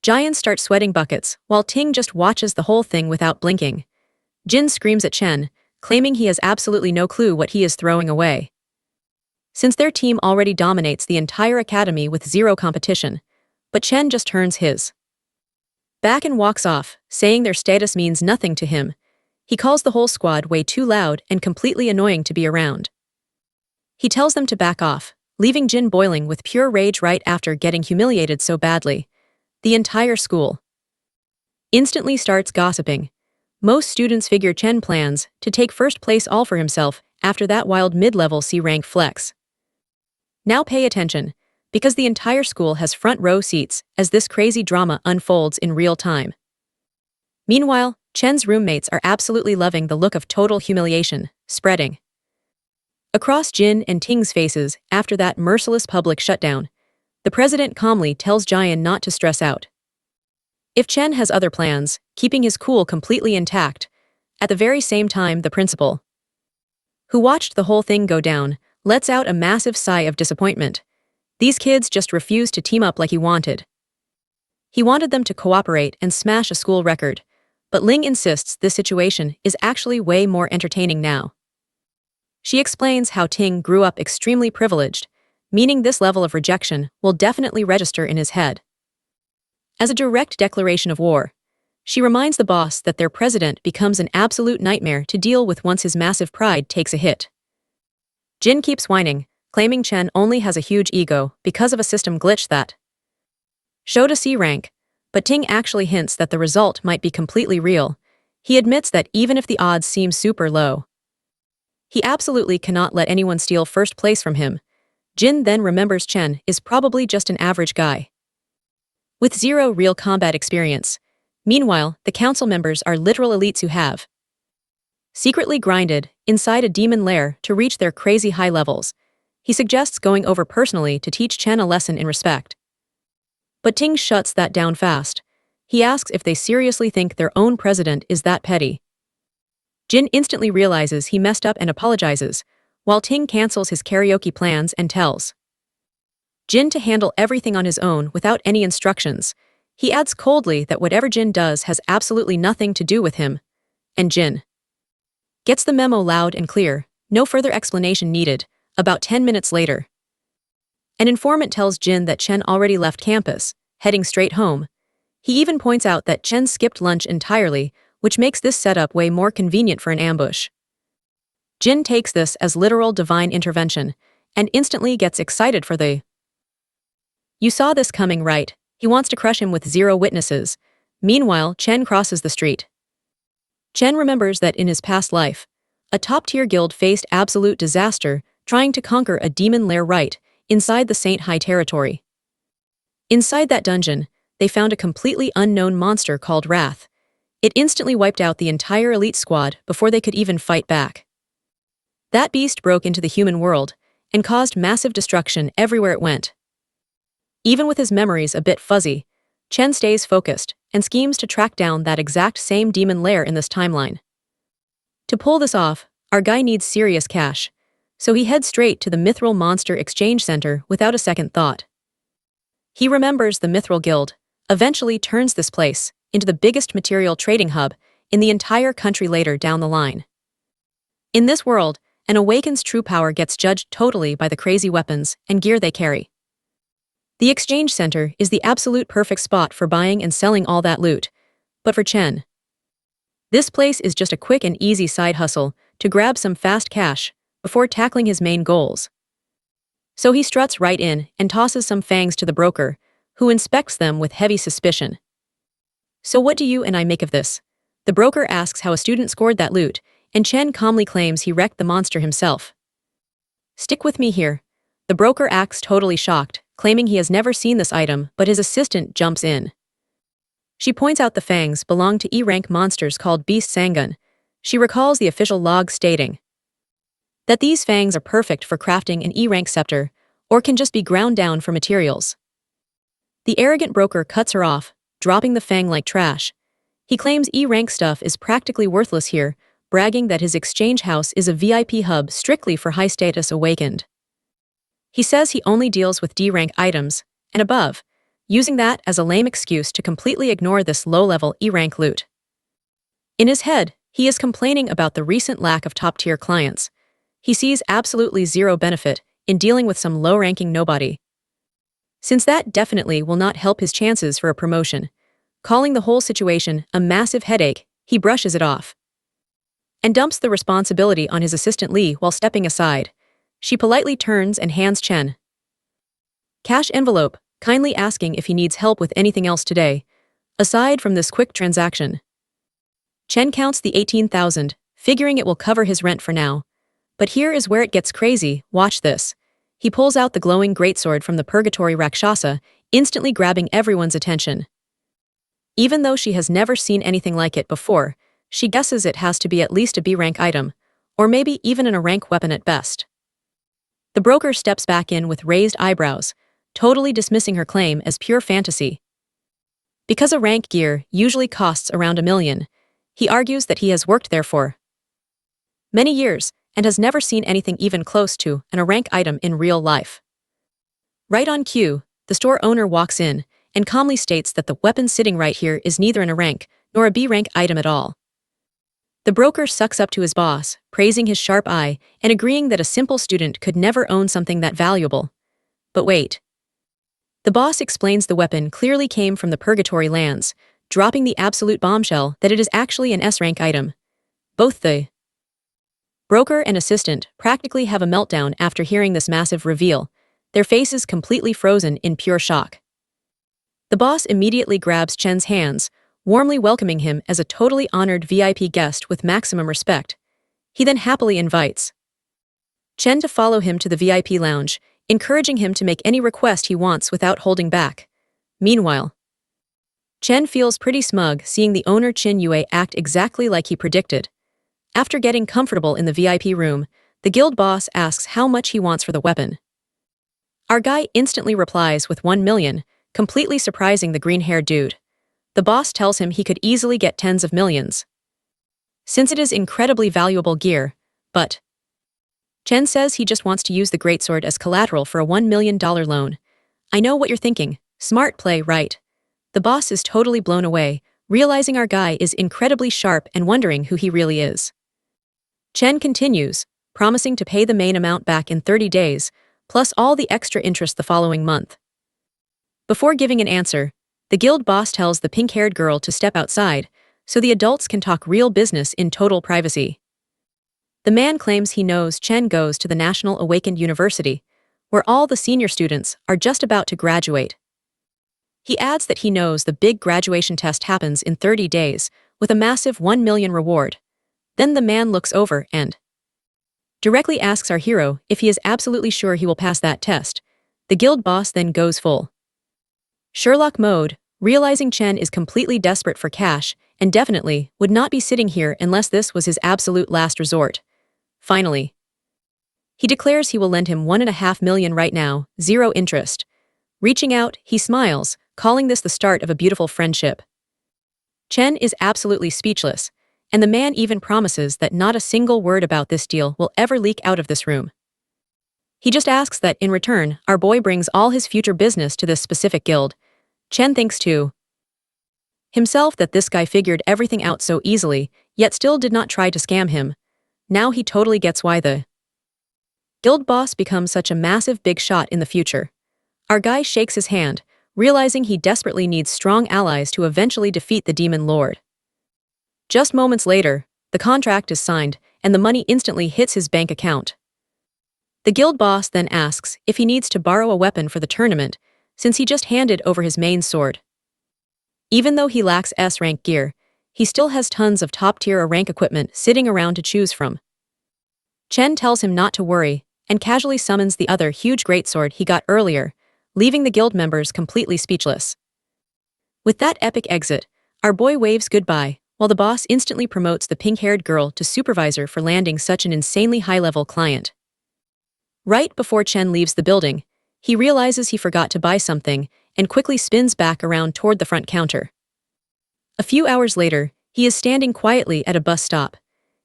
Jian starts sweating buckets, while Ting just watches the whole thing without blinking. Jin screams at Chen, claiming he has absolutely no clue what he is throwing away. since their team already dominates the entire academy with zero competition, but Chen just turns his back and walks off, saying their status means nothing to him. He calls the whole squad way too loud and completely annoying to be around. He tells them to back off, leaving Jin boiling with pure rage right after getting humiliated so badly. The entire school instantly starts gossiping. Most students figure Chen plans to take first place all for himself after that wild mid-level C-rank flex. Now pay attention, because the entire school has front row seats as this crazy drama unfolds in real time. Meanwhile, Chen's roommates are absolutely loving the look of total humiliation spreading across Jin and Ting's faces after that merciless public shutdown. The president calmly tells Jian not to stress out. If Chen has other plans, keeping his cool completely intact. At the very same time, the principal, who watched the whole thing go down, lets out a massive sigh of disappointment. These kids just refused to team up like he wanted. He wanted them to cooperate and smash a school record, but Ling insists this situation is actually way more entertaining now. She explains how Ting grew up extremely privileged, meaning this level of rejection will definitely register in his head. As a direct declaration of war, she reminds the boss that their president becomes an absolute nightmare to deal with once his massive pride takes a hit. Jin keeps whining, claiming Chen only has a huge ego because of a system glitch that showed a C rank, but Ting actually hints that the result might be completely real. He admits that even if the odds seem super low, he absolutely cannot let anyone steal first place from him. Jin then remembers Chen is probably just an average guy with zero real combat experience. Meanwhile, the council members are literal elites who have secretly grinded inside a demon lair to reach their crazy high levels. He suggests going over personally to teach Chen a lesson in respect. But Ting shuts that down fast. He asks if they seriously think their own president is that petty. Jin instantly realizes he messed up and apologizes, while Ting cancels his karaoke plans and tells Jin to handle everything on his own without any instructions. He adds coldly that whatever Jin does has absolutely nothing to do with him. And Jin gets the memo loud and clear, no further explanation needed. About 10 minutes later, an informant tells Jin that Chen already left campus, heading straight home. He even points out that Chen skipped lunch entirely, which makes this setup way more convenient for an ambush. Jin takes this as literal divine intervention, and instantly gets excited for the "You saw this coming, right?" He wants to crush him with zero witnesses. Meanwhile, Chen crosses the street. Chen remembers that in his past life, a top-tier guild faced absolute disaster trying to conquer a demon lair right inside the Saint High territory. Inside that dungeon, they found a completely unknown monster called Wrath. It instantly wiped out the entire elite squad before they could even fight back. That beast broke into the human world and caused massive destruction everywhere it went. Even with his memories a bit fuzzy, Chen stays focused and schemes to track down that exact same demon lair in this timeline. To pull this off, our guy needs serious cash, so he heads straight to the Mithril Monster Exchange Center without a second thought. He remembers the Mithril Guild eventually turns this place into the biggest material trading hub in the entire country later down the line. In this world, an Awaken's true power gets judged totally by the crazy weapons and gear they carry. The exchange center is the absolute perfect spot for buying and selling all that loot, but for Chen, this place is just a quick and easy side hustle to grab some fast cash before tackling his main goals. So he struts right in and tosses some fangs to the broker, who inspects them with heavy suspicion. "So what do you and I make of this?" The broker asks how a student scored that loot, and Chen calmly claims he wrecked the monster himself. "Stick with me here." The broker acts totally shocked, claiming he has never seen this item, but his assistant jumps in. She points out the fangs belong to E-rank monsters called Beast Sangun. She recalls the official log stating that these fangs are perfect for crafting an E-rank scepter, or can just be ground down for materials. The arrogant broker cuts her off, dropping the fang like trash. He claims E-rank stuff is practically worthless here, bragging that his exchange house is a VIP hub strictly for high-status awakened. He says he only deals with D-rank items, and above, using that as a lame excuse to completely ignore this low-level E-rank loot. In his head, he is complaining about the recent lack of top-tier clients. He sees absolutely zero benefit in dealing with some low-ranking nobody. Since that definitely will not help his chances for a promotion, calling the whole situation a massive headache, he brushes it off and dumps the responsibility on his assistant Lee while stepping aside. She politely turns and hands Chen cash envelope, kindly asking if he needs help with anything else today, aside from this quick transaction. Chen counts the 18,000, figuring it will cover his rent for now. But here is where it gets crazy, watch this. He pulls out the glowing greatsword from the Purgatory Rakshasa, instantly grabbing everyone's attention. Even though she has never seen anything like it before, she guesses it has to be at least a B-rank item, or maybe even an A-rank weapon at best. The broker steps back in with raised eyebrows, totally dismissing her claim as pure fantasy. Because a rank gear usually costs around 1 million, he argues that he has worked there for many years and has never seen anything even close to an A-rank item in real life. Right on cue, the store owner walks in and calmly states that the weapon sitting right here is neither an A-rank nor a B-rank item at all. The broker sucks up to his boss, praising his sharp eye and agreeing that a simple student could never own something that valuable. But wait. The boss explains the weapon clearly came from the Purgatory lands, dropping the absolute bombshell that it is actually an S-rank item. Both the broker and assistant practically have a meltdown after hearing this massive reveal, their faces completely frozen in pure shock. The boss immediately grabs Chen's hands, warmly welcoming him as a totally honored VIP guest with maximum respect. He then happily invites Chen to follow him to the VIP lounge, encouraging him to make any request he wants without holding back. Meanwhile, Chen feels pretty smug seeing the owner Qin Yue act exactly like he predicted. After getting comfortable in the VIP room, the guild boss asks how much he wants for the weapon. Our guy instantly replies with 1 million, completely surprising the green-haired dude. The boss tells him he could easily get tens of millions, since it is incredibly valuable gear, but Chen says he just wants to use the greatsword as collateral for a $1 million loan. I know what you're thinking, smart play, right? The boss is totally blown away, realizing our guy is incredibly sharp and wondering who he really is. Chen continues, promising to pay the main amount back in 30 days, plus all the extra interest the following month. Before giving an answer, the guild boss tells the pink-haired girl to step outside, so the adults can talk real business in total privacy. The man claims he knows Chen goes to the National Awakened University, where all the senior students are just about to graduate. He adds that he knows the big graduation test happens in 30 days, with a massive 1 million reward. Then the man looks over and directly asks our hero if he is absolutely sure he will pass that test. The guild boss then goes full Sherlock mode, realizing Chen is completely desperate for cash and definitely would not be sitting here unless this was his absolute last resort. Finally, he declares he will lend him 1.5 million right now, 0 interest. Reaching out, he smiles, calling this the start of a beautiful friendship. Chen is absolutely speechless, and the man even promises that not a single word about this deal will ever leak out of this room. He just asks that, in return, our boy brings all his future business to this specific guild. Chen thinks to himself that this guy figured everything out so easily, yet still did not try to scam him. Now he totally gets why the guild boss becomes such a massive big shot in the future. Our guy shakes his hand, realizing he desperately needs strong allies to eventually defeat the demon lord. Just moments later, the contract is signed, and the money instantly hits his bank account. The guild boss then asks if he needs to borrow a weapon for the tournament, since he just handed over his main sword. Even though he lacks S-rank gear, he still has tons of top-tier A-rank equipment sitting around to choose from. Chen tells him not to worry, and casually summons the other huge greatsword he got earlier, leaving the guild members completely speechless. With that epic exit, our boy waves goodbye, while the boss instantly promotes the pink-haired girl to supervisor for landing such an insanely high-level client. Right before Chen leaves the building, he realizes he forgot to buy something and quickly spins back around toward the front counter. A few hours later, he is standing quietly at a bus stop.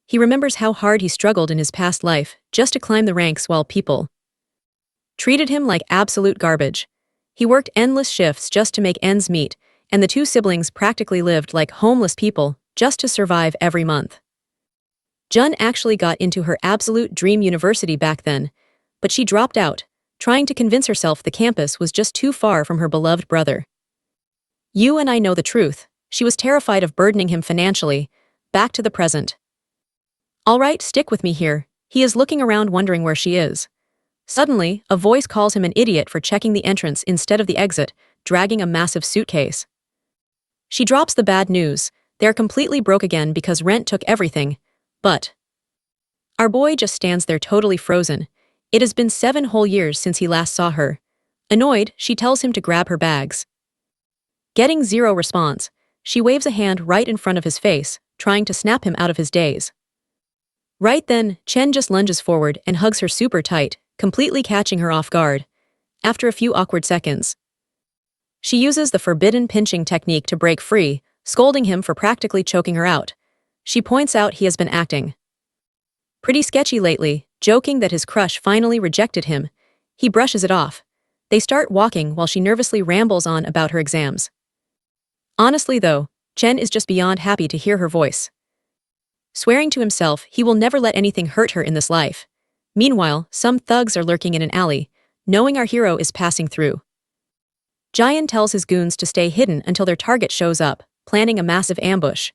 He remembers how hard he struggled in his past life just to climb the ranks while people treated him like absolute garbage. He worked endless shifts just to make ends meet, and the two siblings practically lived like homeless people just to survive every month. Jun actually got into her absolute dream university back then, but she dropped out, trying to convince herself the campus was just too far from her beloved brother. You and I know the truth. She was terrified of burdening him financially. Back to the present. All right, stick with me here. He is looking around wondering where she is. Suddenly, a voice calls him an idiot for checking the entrance instead of the exit, dragging a massive suitcase. She drops the bad news. They're completely broke again because rent took everything. But our boy just stands there totally frozen. It has been 7 whole years since he last saw her. Annoyed, she tells him to grab her bags. Getting zero response, she waves a hand right in front of his face, trying to snap him out of his daze. Right then, Chen just lunges forward and hugs her super tight, completely catching her off guard. After a few awkward seconds, she uses the forbidden pinching technique to break free, scolding him for practically choking her out. She points out he has been acting pretty sketchy lately, joking that his crush finally rejected him. He brushes it off. They start walking while she nervously rambles on about her exams. Honestly though, Chen is just beyond happy to hear her voice. Swearing to himself he will never let anything hurt her in this life. Meanwhile, some thugs are lurking in an alley, knowing our hero is passing through. Jian tells his goons to stay hidden until their target shows up, planning a massive ambush.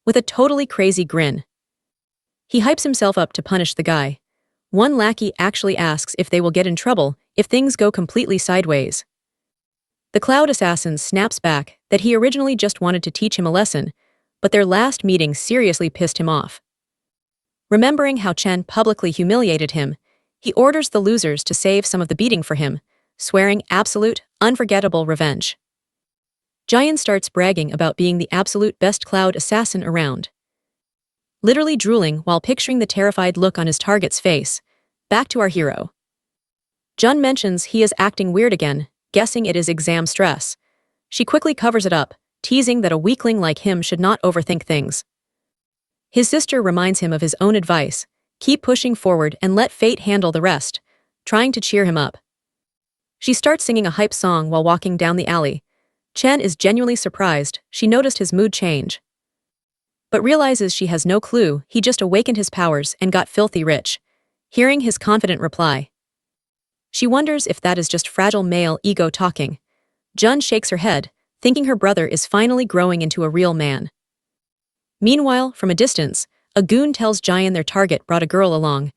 With a totally crazy grin, he hypes himself up to punish the guy. One lackey actually asks if they will get in trouble if things go completely sideways. The Cloud Assassin snaps back that he originally just wanted to teach him a lesson, but their last meeting seriously pissed him off. Remembering how Chen publicly humiliated him, he orders the losers to save some of the beating for him, swearing absolute, unforgettable revenge. Jian starts bragging about being the absolute best Cloud Assassin around. Literally drooling while picturing the terrified look on his target's face. Back to our hero. Jun mentions he is acting weird again, guessing it is exam stress. She quickly covers it up, teasing that a weakling like him should not overthink things. His sister reminds him of his own advice, keep pushing forward and let fate handle the rest, trying to cheer him up. She starts singing a hype song while walking down the alley. Chen is genuinely surprised, she noticed his mood change, but realizes she has no clue he just awakened his powers and got filthy rich. Hearing his confident reply, she wonders if that is just fragile male ego talking. Jun shakes her head, thinking her brother is finally growing into a real man. Meanwhile, from a distance, a goon tells Jian their target brought a girl along.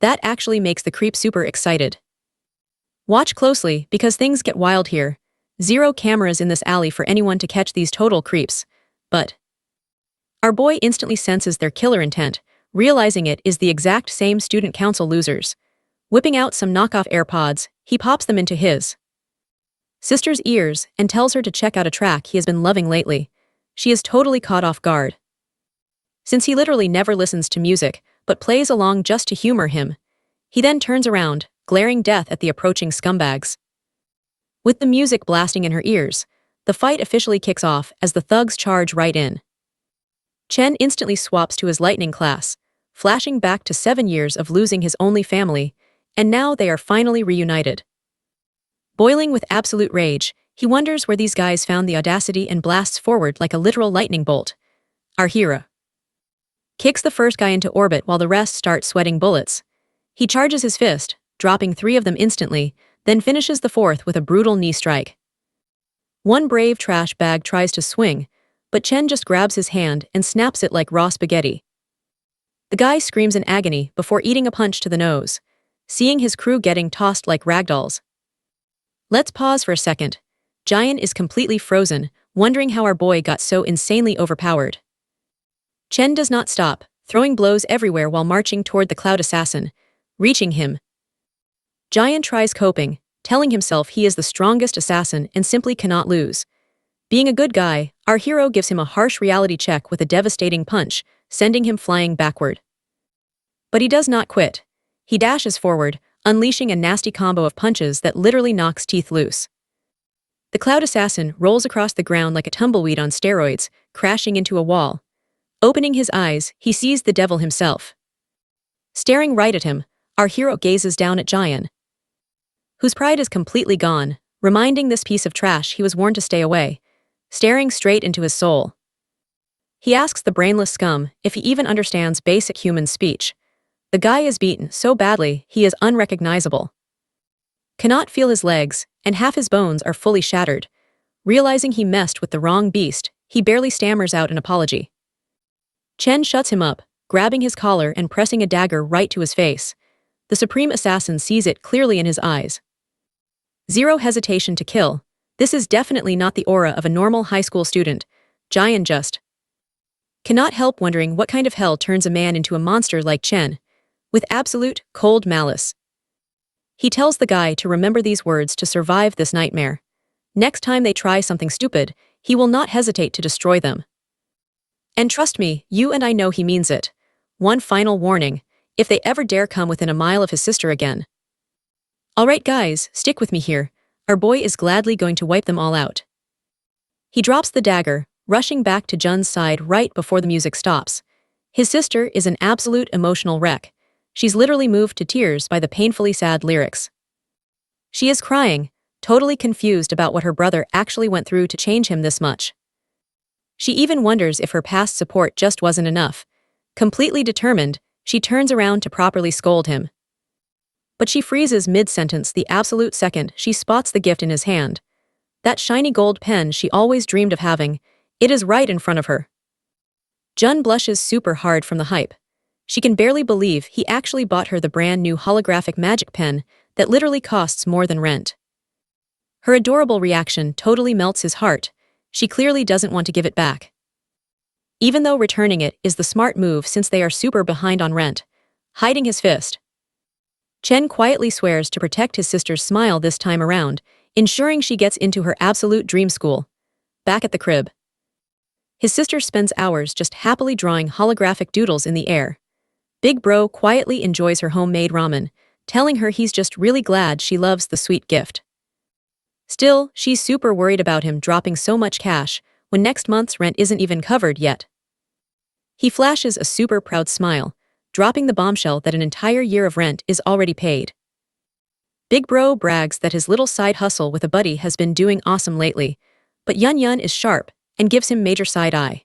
That actually makes the creep super excited. Watch closely because things get wild here. 0 cameras in this alley for anyone to catch these total creeps. But our boy instantly senses their killer intent, realizing it is the exact same student council losers. Whipping out some knockoff AirPods, he pops them into his sister's ears and tells her to check out a track he has been loving lately. She is totally caught off guard, since he literally never listens to music, but plays along just to humor him. He then turns around, glaring death at the approaching scumbags. With the music blasting in her ears, the fight officially kicks off as the thugs charge right in. Chen instantly swaps to his lightning class, flashing back to 7 years of losing his only family, and now they are finally reunited. Boiling with absolute rage, he wonders where these guys found the audacity and blasts forward like a literal lightning bolt. Our hero kicks the first guy into orbit while the rest start sweating bullets. He charges his fist, dropping 3 of them instantly, then finishes the 4th with a brutal knee strike. One brave trash bag tries to swing, but Chen just grabs his hand and snaps it like raw spaghetti. The guy screams in agony before eating a punch to the nose, seeing his crew getting tossed like ragdolls. Let's pause for a second. Jian is completely frozen, wondering how our boy got so insanely overpowered. Chen does not stop, throwing blows everywhere while marching toward the Cloud Assassin, reaching him. Jian tries coping, telling himself he is the strongest assassin and simply cannot lose. Being a good guy, our hero gives him a harsh reality check with a devastating punch, sending him flying backward. But he does not quit. He dashes forward, unleashing a nasty combo of punches that literally knocks teeth loose. The Cloud Assassin rolls across the ground like a tumbleweed on steroids, crashing into a wall. Opening his eyes, he sees the devil himself. Staring right at him, our hero gazes down at Jian, whose pride is completely gone, reminding this piece of trash he was warned to stay away, staring straight into his soul. He asks the brainless scum if he even understands basic human speech. The guy is beaten so badly he is unrecognizable. Cannot feel his legs, and half his bones are fully shattered. Realizing he messed with the wrong beast, he barely stammers out an apology. Chen shuts him up, grabbing his collar and pressing a dagger right to his face. The supreme assassin sees it clearly in his eyes. Zero hesitation to kill. This is definitely not the aura of a normal high school student. Jian just cannot help wondering what kind of hell turns a man into a monster like Chen, with absolute, cold malice. He tells the guy to remember these words to survive this nightmare. Next time they try something stupid, he will not hesitate to destroy them. And trust me, you and I know he means it. One final warning, if they ever dare come within a mile of his sister again. Alright guys, stick with me here. Our boy is gladly going to wipe them all out. He drops the dagger, rushing back to Jun's side right before the music stops. His sister is an absolute emotional wreck. She's literally moved to tears by the painfully sad lyrics. She is crying, totally confused about what her brother actually went through to change him this much. She even wonders if her past support just wasn't enough. Completely determined, she turns around to properly scold him. But she freezes mid-sentence the absolute second she spots the gift in his hand. That shiny gold pen she always dreamed of having, it is right in front of her. Jun blushes super hard from the hype. She can barely believe he actually bought her the brand new holographic magic pen that literally costs more than rent. Her adorable reaction totally melts his heart. She clearly doesn't want to give it back. Even though returning it is the smart move since they are super behind on rent. Hiding his fist, Chen quietly swears to protect his sister's smile this time around, ensuring she gets into her absolute dream school. Back at the crib, his sister spends hours just happily drawing holographic doodles in the air. Big Bro quietly enjoys her homemade ramen, telling her he's just really glad she loves the sweet gift. Still, she's super worried about him dropping so much cash when next month's rent isn't even covered yet. He flashes a super proud smile, dropping the bombshell that an entire year of rent is already paid. Big Bro brags that his little side hustle with a buddy has been doing awesome lately, but Yun Yun is sharp and gives him major side eye.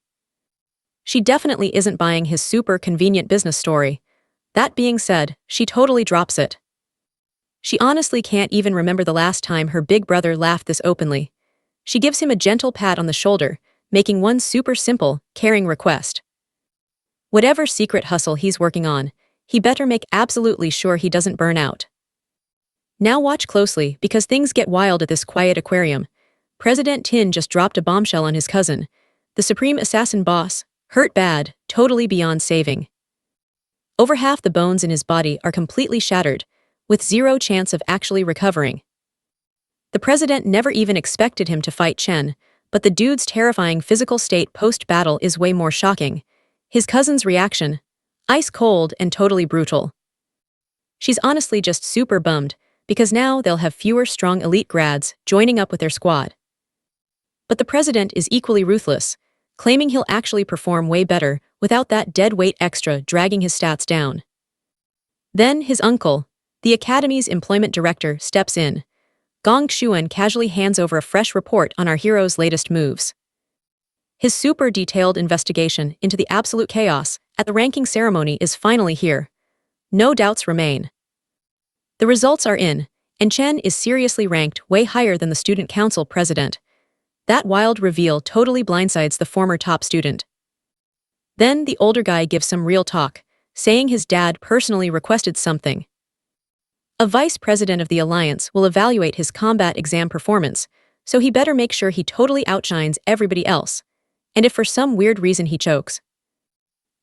She definitely isn't buying his super convenient business story. That being said, she totally drops it. She honestly can't even remember the last time her big brother laughed this openly. She gives him a gentle pat on the shoulder, making one super simple, caring request. Whatever secret hustle he's working on, he better make absolutely sure he doesn't burn out. Now watch closely because things get wild at this quiet aquarium. President Tin just dropped a bombshell on his cousin, the supreme assassin boss, hurt bad, totally beyond saving. Over half the bones in his body are completely shattered, with zero chance of actually recovering. The president never even expected him to fight Chen, but the dude's terrifying physical state post-battle is way more shocking. His cousin's reaction, ice cold and totally brutal. She's honestly just super bummed, because now they'll have fewer strong elite grads joining up with their squad. But the president is equally ruthless, claiming he'll actually perform way better without that dead weight extra dragging his stats down. Then his uncle, the academy's employment director, steps in. Gong Xuan casually hands over a fresh report on our hero's latest moves. His super detailed investigation into the absolute chaos at the ranking ceremony is finally here. No doubts remain. The results are in, and Chen is seriously ranked way higher than the student council president. That wild reveal totally blindsides the former top student. Then the older guy gives some real talk, saying his dad personally requested something. A vice president of the alliance will evaluate his combat exam performance, so he better make sure he totally outshines everybody else. And if for some weird reason he chokes,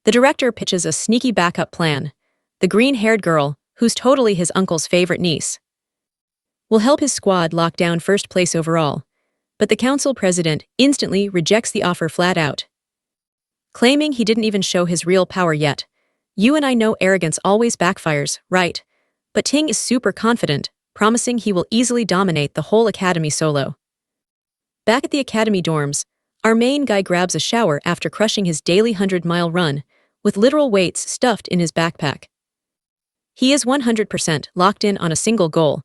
the director pitches a sneaky backup plan. The green-haired girl, who's totally his uncle's favorite niece, will help his squad lock down first place overall. But the council president instantly rejects the offer flat out, claiming he didn't even show his real power yet. You and I know arrogance always backfires, right? But Ting is super confident, promising he will easily dominate the whole academy solo. Back at the academy dorms, our main guy grabs a shower after crushing his daily 100-mile run, with literal weights stuffed in his backpack. He is 100% locked in on a single goal,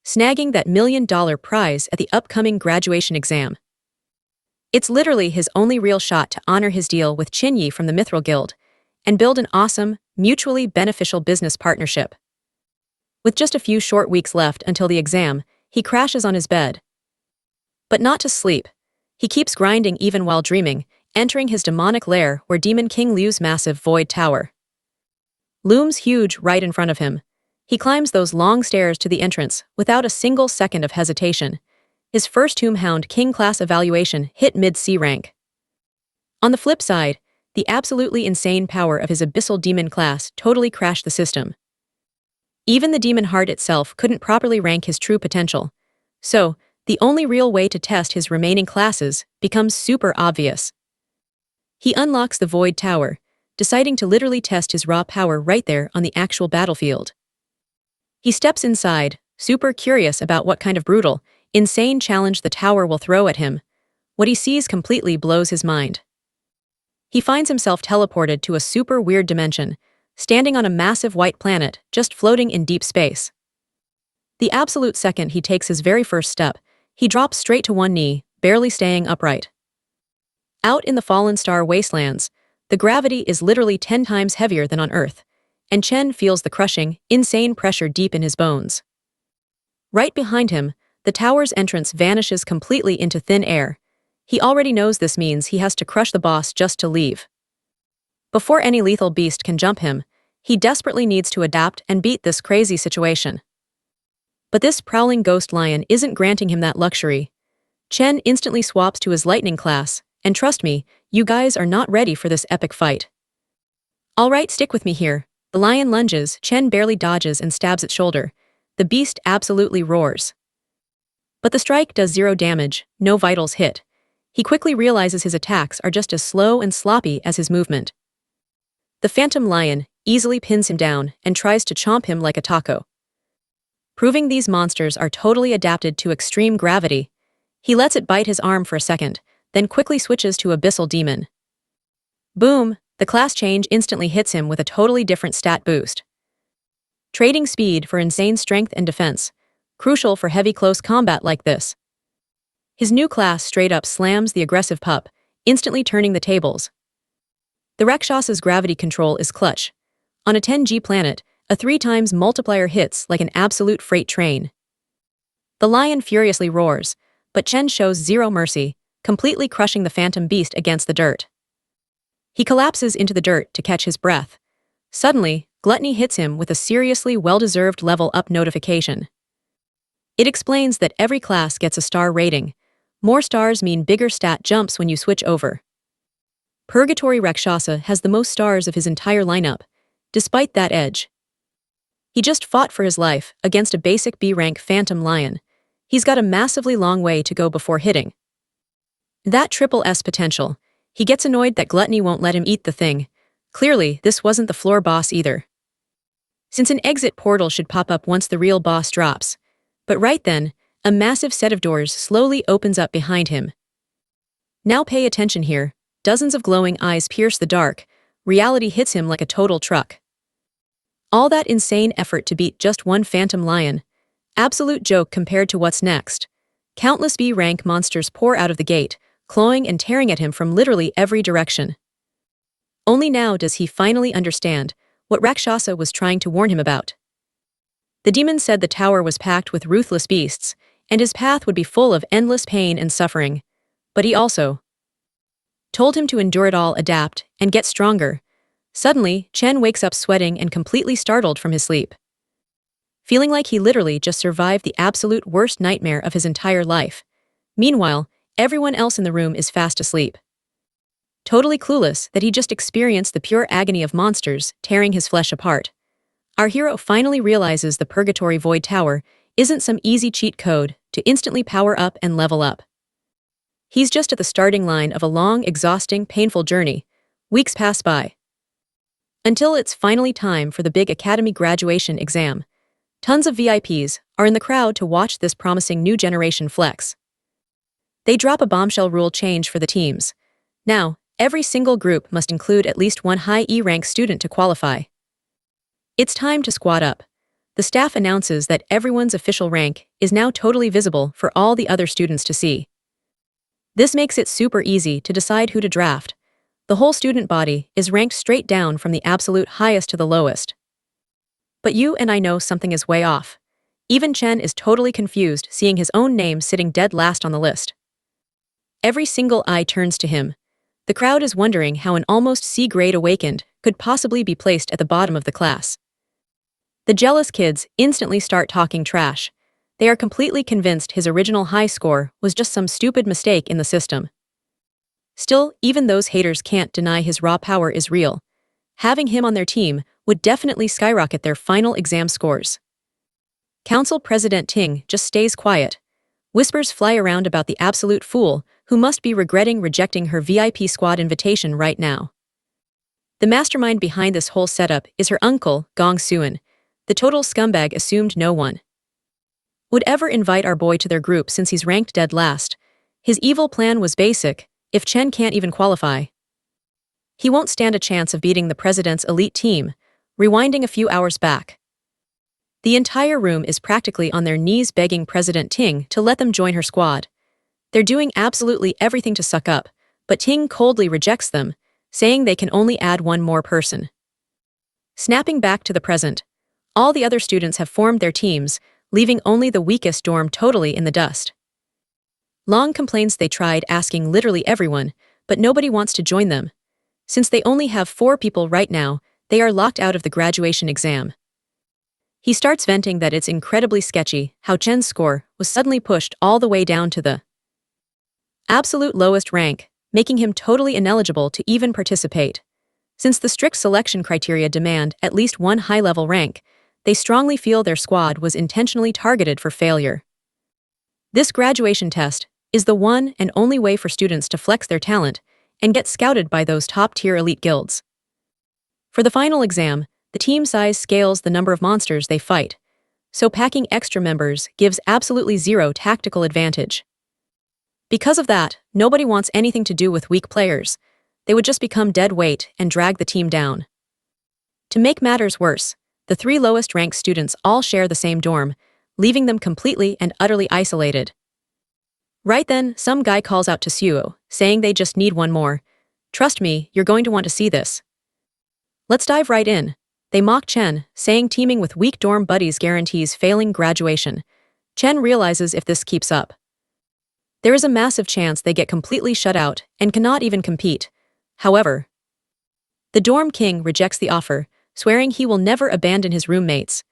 snagging that $1 million prize at the upcoming graduation exam. It's literally his only real shot to honor his deal with Qinyi from the Mithril Guild and build an awesome, mutually beneficial business partnership. With just a few short weeks left until the exam, he crashes on his bed. But not to sleep. He keeps grinding even while dreaming, entering his demonic lair where Demon King Liu's massive void tower looms huge right in front of him. He climbs those long stairs to the entrance without a single second of hesitation. His first Tombhound King class evaluation hit mid-C rank. On the flip side, the absolutely insane power of his Abyssal Demon class totally crashed the system. Even the Demon Heart itself couldn't properly rank his true potential. So, the only real way to test his remaining classes becomes super obvious. He unlocks the Void Tower, deciding to literally test his raw power right there on the actual battlefield. He steps inside, super curious about what kind of brutal, insane challenge the tower will throw at him. What he sees completely blows his mind. He finds himself teleported to a super weird dimension, standing on a massive white planet just floating in deep space. The absolute second he takes his very first step, he drops straight to one knee, barely staying upright. Out in the fallen star wastelands, the gravity is literally 10 times heavier than on Earth, and Chen feels the crushing, insane pressure deep in his bones. Right behind him, the tower's entrance vanishes completely into thin air. He already knows this means he has to crush the boss just to leave. Before any lethal beast can jump him, he desperately needs to adapt and beat this crazy situation. But this prowling ghost lion isn't granting him that luxury. Chen instantly swaps to his lightning class, and trust me, you guys are not ready for this epic fight. Alright, stick with me here. The lion lunges, Chen barely dodges and stabs its shoulder. The beast absolutely roars. But the strike does 0 damage, no vitals hit. He quickly realizes his attacks are just as slow and sloppy as his movement. The phantom lion easily pins him down and tries to chomp him like a taco. Proving these monsters are totally adapted to extreme gravity, he lets it bite his arm for a second, then quickly switches to Abyssal Demon. Boom! The class change instantly hits him with a totally different stat boost. Trading speed for insane strength and defense, crucial for heavy close combat like this. His new class straight up slams the aggressive pup, instantly turning the tables. The Rakshasa's gravity control is clutch. On a 10G planet, a 3 times multiplier hits like an absolute freight train. The lion furiously roars, but Chen shows 0 mercy, completely crushing the phantom beast against the dirt. He collapses into the dirt to catch his breath. Suddenly, Gluttony hits him with a seriously well-deserved level-up notification. It explains that every class gets a star rating. More stars mean bigger stat jumps when you switch over. Purgatory Rakshasa has the most stars of his entire lineup. Despite that edge, he just fought for his life against a basic B-rank Phantom Lion. He's got a massively long way to go before hitting that triple S potential. He gets annoyed that Gluttony won't let him eat the thing. Clearly, this wasn't the floor boss either, since an exit portal should pop up once the real boss drops. But right then, a massive set of doors slowly opens up behind him. Now pay attention here. Dozens of glowing eyes pierce the dark. Reality hits him like a total truck. All that insane effort to beat just one Phantom Lion. Absolute joke compared to what's next. Countless B-rank monsters pour out of the gate, clawing and tearing at him from literally every direction. Only now does he finally understand what Rakshasa was trying to warn him about. The demon said the tower was packed with ruthless beasts, and his path would be full of endless pain and suffering. But he also told him to endure it all, adapt, and get stronger. Suddenly, Chen wakes up sweating and completely startled from his sleep, feeling like he literally just survived the absolute worst nightmare of his entire life. Meanwhile, everyone else in the room is fast asleep, totally clueless that he just experienced the pure agony of monsters tearing his flesh apart. Our hero finally realizes the Purgatory Void Tower isn't some easy cheat code to instantly power up and level up. He's just at the starting line of a long, exhausting, painful journey. Weeks pass by, until it's finally time for the big Academy graduation exam. Tons of VIPs are in the crowd to watch this promising new generation flex. They drop a bombshell rule change for the teams. Now, every single group must include at least one high E-rank student to qualify. It's time to squad up. The staff announces that everyone's official rank is now totally visible for all the other students to see. This makes it super easy to decide who to draft. The whole student body is ranked straight down from the absolute highest to the lowest. But you and I know something is way off. Even Chen is totally confused seeing his own name sitting dead last on the list. Every single eye turns to him. The crowd is wondering how an almost C-grade awakened could possibly be placed at the bottom of the class. The jealous kids instantly start talking trash. They are completely convinced his original high score was just some stupid mistake in the system. Still, even those haters can't deny his raw power is real. Having him on their team would definitely skyrocket their final exam scores. Council President Ting just stays quiet. Whispers fly around about the absolute fool who must be regretting rejecting her VIP squad invitation right now. The mastermind behind this whole setup is her uncle, Gong Suan. The total scumbag assumed no one would ever invite our boy to their group since he's ranked dead last. His evil plan was basic: if Chen can't even qualify, he won't stand a chance of beating the president's elite team. Rewinding a few hours back, the entire room is practically on their knees begging President Ting to let them join her squad. They're doing absolutely everything to suck up, but Ting coldly rejects them, saying they can only add one more person. Snapping back to the present, all the other students have formed their teams, leaving only the weakest dorm totally in the dust. Long complains they tried asking literally everyone, but nobody wants to join them. Since they only have 4 people right now, they are locked out of the graduation exam. He starts venting that it's incredibly sketchy how Chen's score was suddenly pushed all the way down to the absolute lowest rank, making him totally ineligible to even participate. Since the strict selection criteria demand at least one high-level rank, they strongly feel their squad was intentionally targeted for failure. This graduation test is the one and only way for students to flex their talent and get scouted by those top-tier elite guilds. For the final exam, the team size scales the number of monsters they fight, so packing extra members gives absolutely zero tactical advantage. Because of that, nobody wants anything to do with weak players. They would just become dead weight and drag the team down. To make matters worse, the 3 lowest-ranked students all share the same dorm, leaving them completely and utterly isolated. Right then, some guy calls out to Suo, saying they just need one more. Trust me, you're going to want to see this. Let's dive right in. They mock Chen, saying teaming with weak dorm buddies guarantees failing graduation. Chen realizes if this keeps up, there is a massive chance they get completely shut out and cannot even compete. However, the dorm king rejects the offer, swearing he will never abandon his roommates.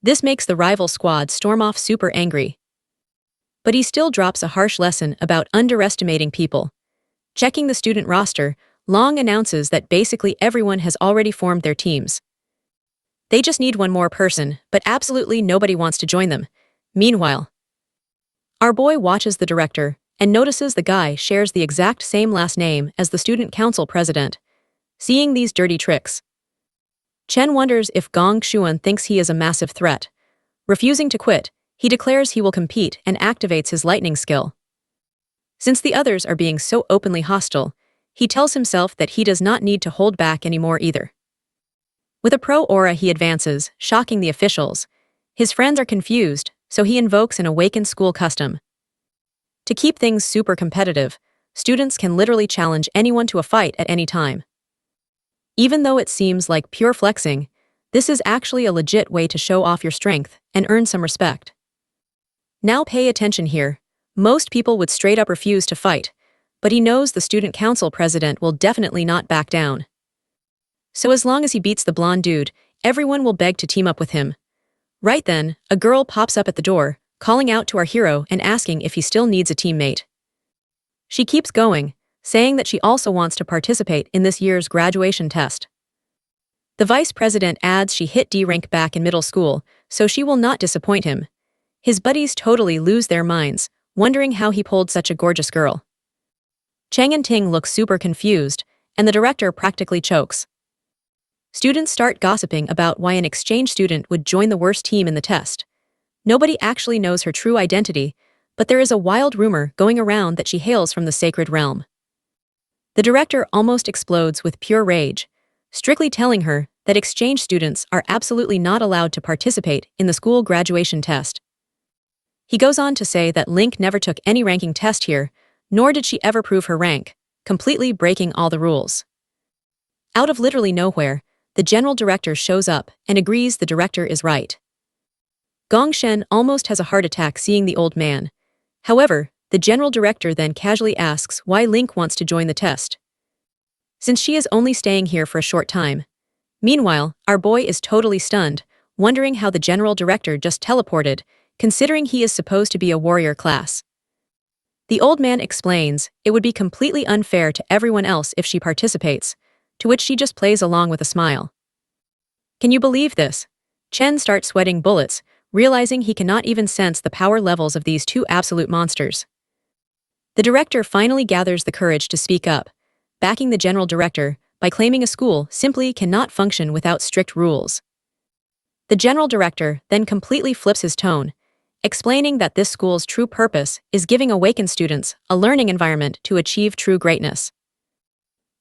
This makes the rival squad storm off super angry. But he still drops a harsh lesson about underestimating people. Checking the student roster, Long announces that basically everyone has already formed their teams. They just need one more person, but absolutely nobody wants to join them. Meanwhile, our boy watches the director and notices the guy shares the exact same last name as the student council president. Seeing these dirty tricks, Chen wonders if Gong Xuan thinks he is a massive threat. Refusing to quit, he declares he will compete and activates his lightning skill. Since the others are being so openly hostile, he tells himself that he does not need to hold back anymore either. With a pro aura he advances, shocking the officials. His friends are confused, so he invokes an awakened school custom. To keep things super competitive, students can literally challenge anyone to a fight at any time. Even though it seems like pure flexing, this is actually a legit way to show off your strength and earn some respect. Now pay attention here. Most people would straight up refuse to fight, but he knows the student council president will definitely not back down. So as long as he beats the blonde dude, everyone will beg to team up with him. Right then, a girl pops up at the door, calling out to our hero and asking if he still needs a teammate. She keeps going, saying that she also wants to participate in this year's graduation test. The vice president adds she hit D rank back in middle school, so she will not disappoint him. His buddies totally lose their minds, wondering how he pulled such a gorgeous girl. Cheng and Ting look super confused, and the director practically chokes. Students start gossiping about why an exchange student would join the worst team in the test. Nobody actually knows her true identity, but there is a wild rumor going around that she hails from the sacred realm. The director almost explodes with pure rage, strictly telling her that exchange students are absolutely not allowed to participate in the school graduation test. He goes on to say that Link never took any ranking test here, nor did she ever prove her rank, completely breaking all the rules. Out of literally nowhere, the general director shows up and agrees the director is right. Gongshen almost has a heart attack seeing the old man. However, the general director then casually asks why Link wants to join the test, since she is only staying here for a short time. Meanwhile, our boy is totally stunned, wondering how the general director just teleported, considering he is supposed to be a warrior class. The old man explains it would be completely unfair to everyone else if she participates, to which she just plays along with a smile. Can you believe this? Chen starts sweating bullets, realizing he cannot even sense the power levels of these two absolute monsters. The director finally gathers the courage to speak up, backing the general director by claiming a school simply cannot function without strict rules. The general director then completely flips his tone, explaining that this school's true purpose is giving awakened students a learning environment to achieve true greatness.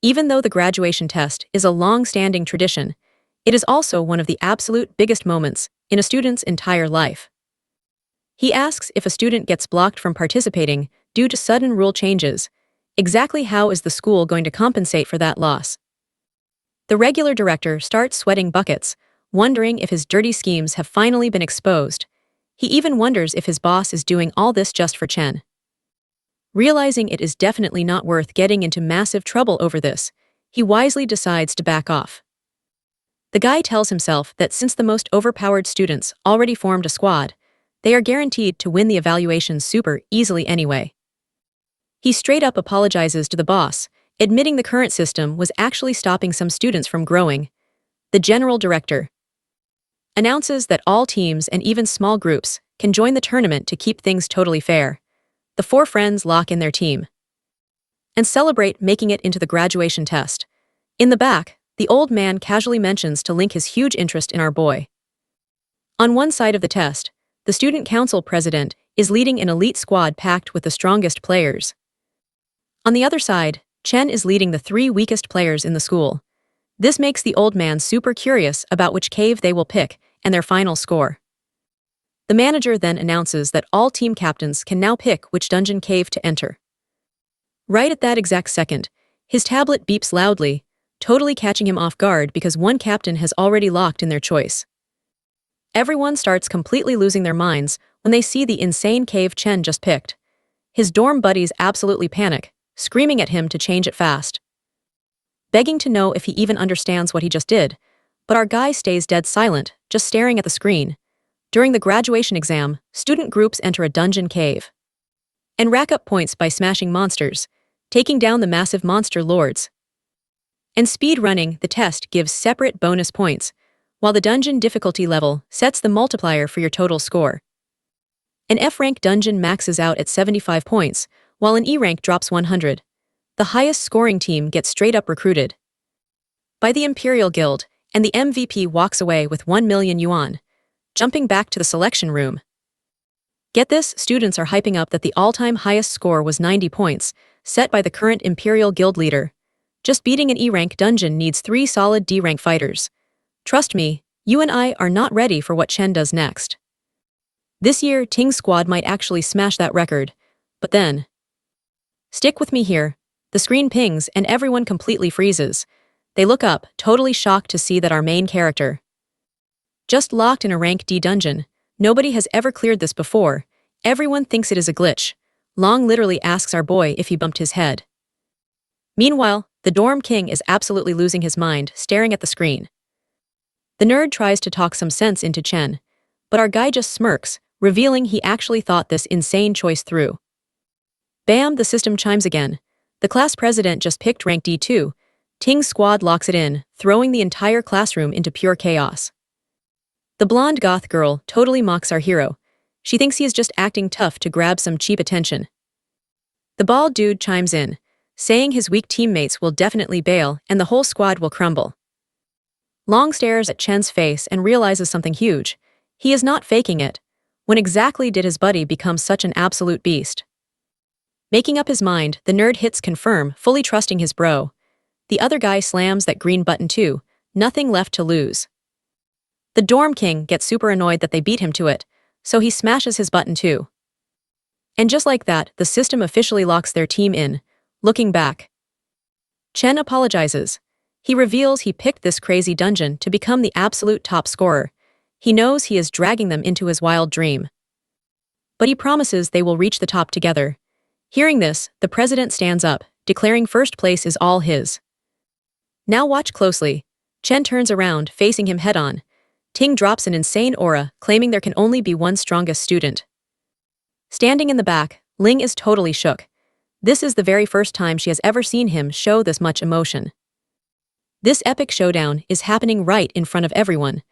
Even though the graduation test is a long-standing tradition, it is also one of the absolute biggest moments in a student's entire life. He asks if a student gets blocked from participating due to sudden rule changes, exactly how is the school going to compensate for that loss? The regular director starts sweating buckets, wondering if his dirty schemes have finally been exposed. He even wonders if his boss is doing all this just for Chen. Realizing it is definitely not worth getting into massive trouble over this, he wisely decides to back off. The guy tells himself that since the most overpowered students already formed a squad, they are guaranteed to win the evaluations super easily anyway. He straight up apologizes to the boss, admitting the current system was actually stopping some students from growing. The general director announces that all teams and even small groups can join the tournament to keep things totally fair. The four friends lock in their team and celebrate making it into the graduation test. In the back, the old man casually mentions to Link his huge interest in our boy. On one side of the test, the student council president is leading an elite squad packed with the strongest players. On the other side, Chen is leading the three weakest players in the school. This makes the old man super curious about which cave they will pick and their final score. The manager then announces that all team captains can now pick which dungeon cave to enter. Right at that exact second, his tablet beeps loudly, totally catching him off guard because one captain has already locked in their choice. Everyone starts completely losing their minds when they see the insane cave Chen just picked. His dorm buddies absolutely panic, screaming at him to change it fast, begging to know if he even understands what he just did, but our guy stays dead silent, just staring at the screen. During the graduation exam, student groups enter a dungeon cave and rack up points by smashing monsters, taking down the massive monster lords. And speed running the test gives separate bonus points, while the dungeon difficulty level sets the multiplier for your total score. An F-rank dungeon maxes out at 75 points, while an E-rank drops 100. The highest scoring team gets straight up recruited by the Imperial Guild, and the MVP walks away with 1 million yuan. Jumping back to the selection room. Get this, students are hyping up that the all-time highest score was 90 points, set by the current Imperial Guild leader. Just beating an E-rank dungeon needs 3 solid D-rank fighters. Trust me, you and I are not ready for what Chen does next. This year, Ting's squad might actually smash that record, but then... Stick with me here. The screen pings and everyone completely freezes. They look up, totally shocked to see that our main character just locked in a rank D dungeon. Nobody has ever cleared this before. Everyone thinks it is a glitch. Long literally asks our boy if he bumped his head. Meanwhile, the dorm king is absolutely losing his mind, staring at the screen. The nerd tries to talk some sense into Chen, but our guy just smirks, revealing he actually thought this insane choice through. Bam, the system chimes again. The class president just picked rank D2. Ting's squad locks it in, throwing the entire classroom into pure chaos. The blonde goth girl totally mocks our hero. She thinks he is just acting tough to grab some cheap attention. The bald dude chimes in, saying his weak teammates will definitely bail and the whole squad will crumble. Long stares at Chen's face and realizes something huge. He is not faking it. When exactly did his buddy become such an absolute beast? Making up his mind, the nerd hits confirm, fully trusting his bro. The other guy slams that green button too, nothing left to lose. The dorm king gets super annoyed that they beat him to it, so he smashes his button too. And just like that, the system officially locks their team in. Looking back, Chen apologizes. He reveals he picked this crazy dungeon to become the absolute top scorer. He knows he is dragging them into his wild dream. But he promises they will reach the top together. Hearing this, the president stands up, declaring first place is all his. Now watch closely. Chen turns around, facing him head-on. Ting drops an insane aura, claiming there can only be one strongest student. Standing in the back, Ling is totally shook. This is the very first time she has ever seen him show this much emotion. This epic showdown is happening right in front of everyone.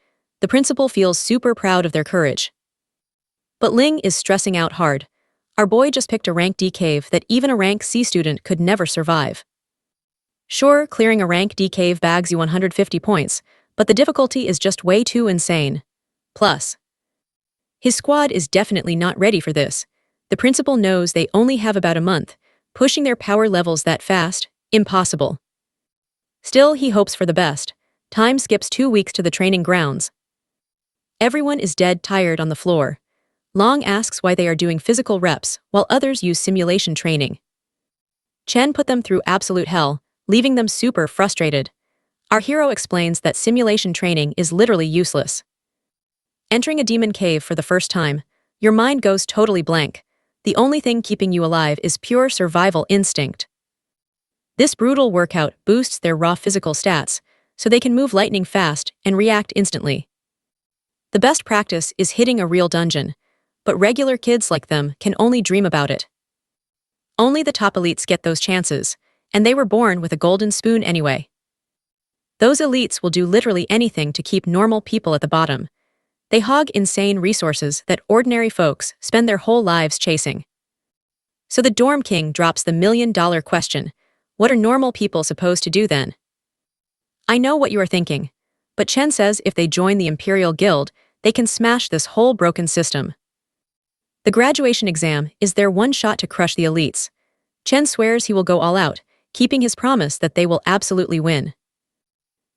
The principal feels super proud of their courage. But Ling is stressing out hard. Our boy just picked a rank D cave that even a rank C student could never survive. Sure, clearing a rank D cave bags you 150 points, but the difficulty is just way too insane. Plus, his squad is definitely not ready for this. The principal knows they only have about a month. Pushing their power levels that fast, impossible. Still, he hopes for the best. Time skips 2 weeks to the training grounds. Everyone is dead tired on the floor. Long asks why they are doing physical reps, while others use simulation training. Chen put them through absolute hell, leaving them super frustrated. Our hero explains that simulation training is literally useless. Entering a demon cave for the first time, your mind goes totally blank. The only thing keeping you alive is pure survival instinct. This brutal workout boosts their raw physical stats, so they can move lightning fast and react instantly. The best practice is hitting a real dungeon, but regular kids like them can only dream about it. Only the top elites get those chances, and they were born with a golden spoon anyway. Those elites will do literally anything to keep normal people at the bottom. They hog insane resources that ordinary folks spend their whole lives chasing. So the dorm king drops the million-dollar question: what are normal people supposed to do then? I know what you are thinking, but Chen says if they join the Imperial Guild, they can smash this whole broken system. The graduation exam is their one shot to crush the elites. Chen swears he will go all out, keeping his promise that they will absolutely win.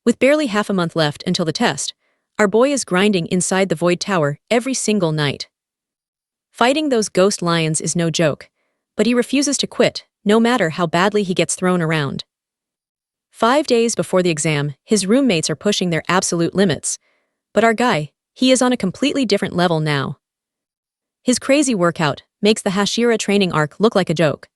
With barely half a month left until the test, our boy is grinding inside the Void Tower every single night. Fighting those ghost lions is no joke, but he refuses to quit, no matter how badly he gets thrown around. 5 days before the exam, his roommates are pushing their absolute limits. But our guy, he is on a completely different level now. His crazy workout makes the Hashira training arc look like a joke.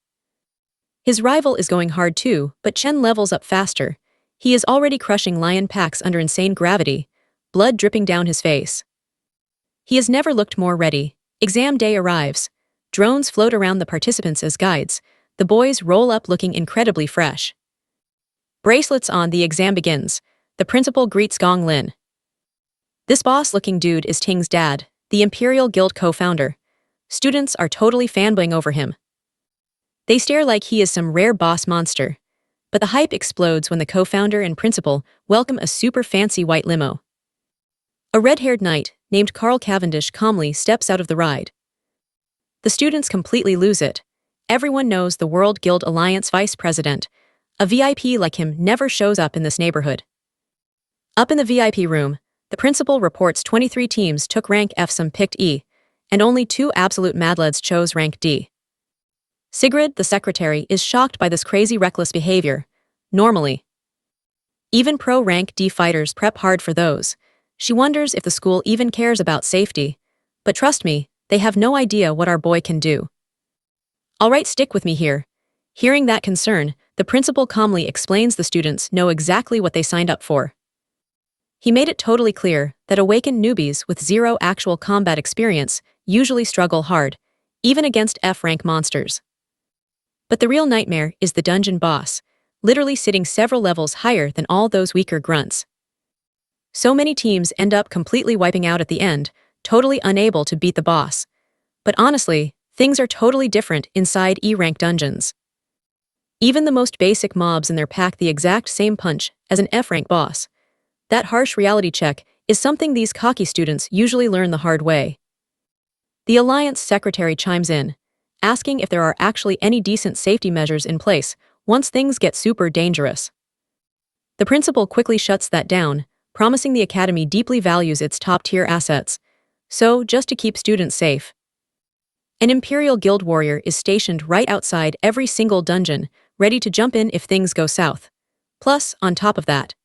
His rival is going hard too, but Chen levels up faster. He is already crushing lion packs under insane gravity, blood dripping down his face. He has never looked more ready. Exam day arrives. Drones float around the participants as guides. The boys roll up looking incredibly fresh. Bracelets on, the exam begins. The principal greets Gong Lin. This boss-looking dude is Ting's dad, the Imperial Guild co-founder. Students are totally fanboying over him. They stare like he is some rare boss monster. But the hype explodes when the co-founder and principal welcome a super fancy white limo. A red-haired knight, named Carl Cavendish, calmly steps out of the ride. The students completely lose it. Everyone knows the World Guild Alliance vice president. A VIP like him never shows up in this neighborhood. Up in the VIP room, the principal reports 23 teams took rank F, some picked E, and only 2 absolute madlads chose rank D. Sigrid, the secretary, is shocked by this crazy reckless behavior. Normally, even pro-rank D fighters prep hard for those. She wonders if the school even cares about safety. But trust me, they have no idea what our boy can do. All right, stick with me here. Hearing that concern, the principal calmly explains the students know exactly what they signed up for. He made it totally clear that awakened newbies with 0 actual combat experience usually struggle hard, even against F-rank monsters. But the real nightmare is the dungeon boss, literally sitting several levels higher than all those weaker grunts. So many teams end up completely wiping out at the end, totally unable to beat the boss. But honestly, things are totally different inside E-rank dungeons. Even the most basic mobs in there pack the exact same punch as an F-rank boss. That harsh reality check is something these cocky students usually learn the hard way. The Alliance secretary chimes in, asking if there are actually any decent safety measures in place once things get super dangerous. The principal quickly shuts that down, promising the academy deeply values its top-tier assets. So, just to keep students safe, an Imperial Guild warrior is stationed right outside every single dungeon, ready to jump in if things go south. Plus, on top of that,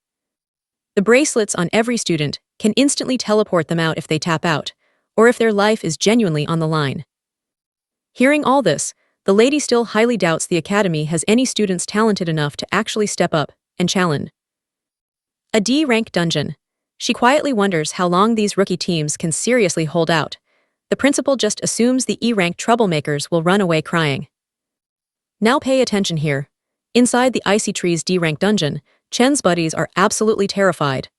the bracelets on every student can instantly teleport them out if they tap out, or if their life is genuinely on the line. Hearing all this, the lady still highly doubts the academy has any students talented enough to actually step up and challenge a D-rank dungeon. She quietly wonders how long these rookie teams can seriously hold out. The principal just assumes the E-rank troublemakers will run away crying. Now pay attention here. Inside the Icy Tree's D-rank dungeon, Chen's buddies are absolutely terrified.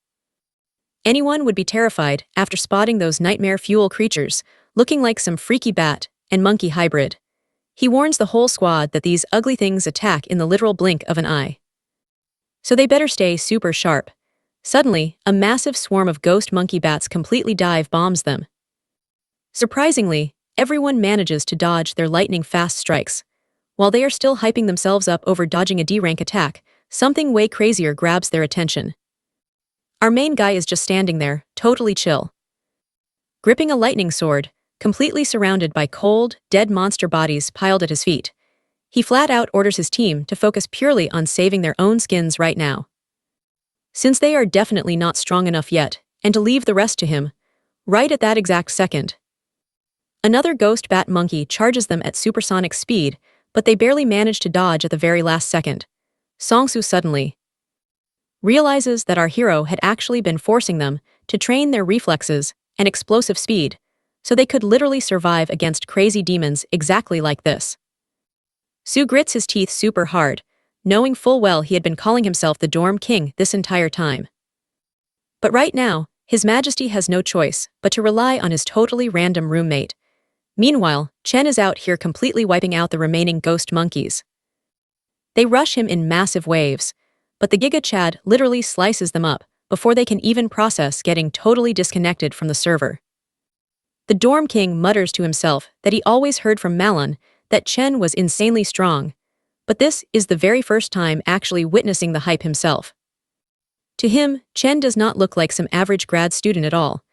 Anyone would be terrified after spotting those nightmare fuel creatures, looking like some freaky bat and monkey hybrid. He warns the whole squad that these ugly things attack in the literal blink of an eye. So they better stay super sharp. Suddenly, a massive swarm of ghost monkey bats completely dive bombs them. Surprisingly, everyone manages to dodge their lightning-fast strikes. While they are still hyping themselves up over dodging a D-rank attack, something way crazier grabs their attention. Our main guy is just standing there, totally chill. Gripping a lightning sword, completely surrounded by cold, dead monster bodies piled at his feet. He flat out orders his team to focus purely on saving their own skins right now. Since they are definitely not strong enough yet, and to leave the rest to him, right at that exact second. Another ghost bat monkey charges them at supersonic speed, but they barely manage to dodge at the very last second. Songsu suddenly realizes that our hero had actually been forcing them to train their reflexes and explosive speed, so they could literally survive against crazy demons exactly like this. Su grits his teeth super hard, knowing full well he had been calling himself the Dorm King this entire time. But right now, His Majesty has no choice but to rely on his totally random roommate. Meanwhile, Chen is out here completely wiping out the remaining ghost monkeys. They rush him in massive waves, but the Giga Chad literally slices them up before they can even process getting totally disconnected from the server. The Dorm King mutters to himself that he always heard from Malon that Chen was insanely strong, but this is the very first time actually witnessing the hype himself. To him, Chen does not look like some average grad student at all.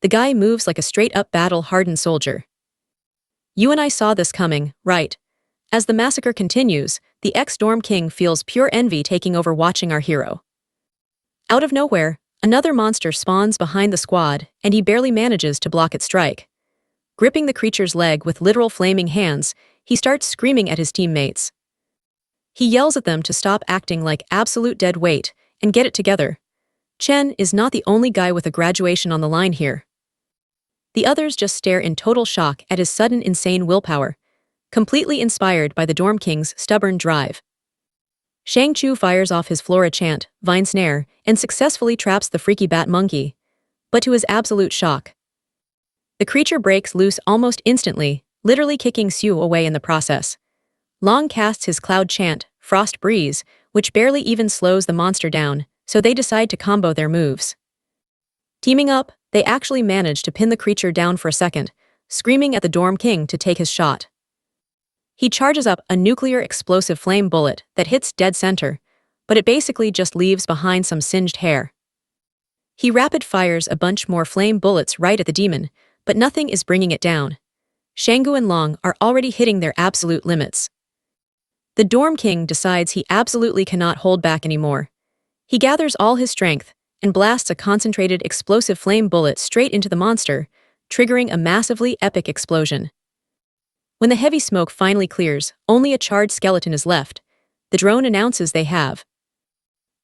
The guy moves like a straight-up battle-hardened soldier. You and I saw this coming, right? As the massacre continues, the ex-Dorm King feels pure envy taking over watching our hero. Out of nowhere, another monster spawns behind the squad, and he barely manages to block its strike. Gripping the creature's leg with literal flaming hands, he starts screaming at his teammates. He yells at them to stop acting like absolute dead weight and get it together. Chen is not the only guy with a graduation on the line here. The others just stare in total shock at his sudden insane willpower, completely inspired by the Dorm King's stubborn drive. Shang Chu fires off his Flora chant, Vine Snare, and successfully traps the freaky bat monkey, but to his absolute shock, the creature breaks loose almost instantly, literally kicking Su away in the process. Long casts his cloud chant, Frost Breeze, which barely even slows the monster down, so they decide to combo their moves. Teaming up, they actually manage to pin the creature down for a second, screaming at the Dorm King to take his shot. He charges up a nuclear explosive flame bullet that hits dead center, but it basically just leaves behind some singed hair. He rapid fires a bunch more flame bullets right at the demon, but nothing is bringing it down. Shanggu and Long are already hitting their absolute limits. The Dorm King decides he absolutely cannot hold back anymore. He gathers all his strength and blasts a concentrated explosive flame bullet straight into the monster, triggering a massively epic explosion. When the heavy smoke finally clears, only a charred skeleton is left. The drone announces they have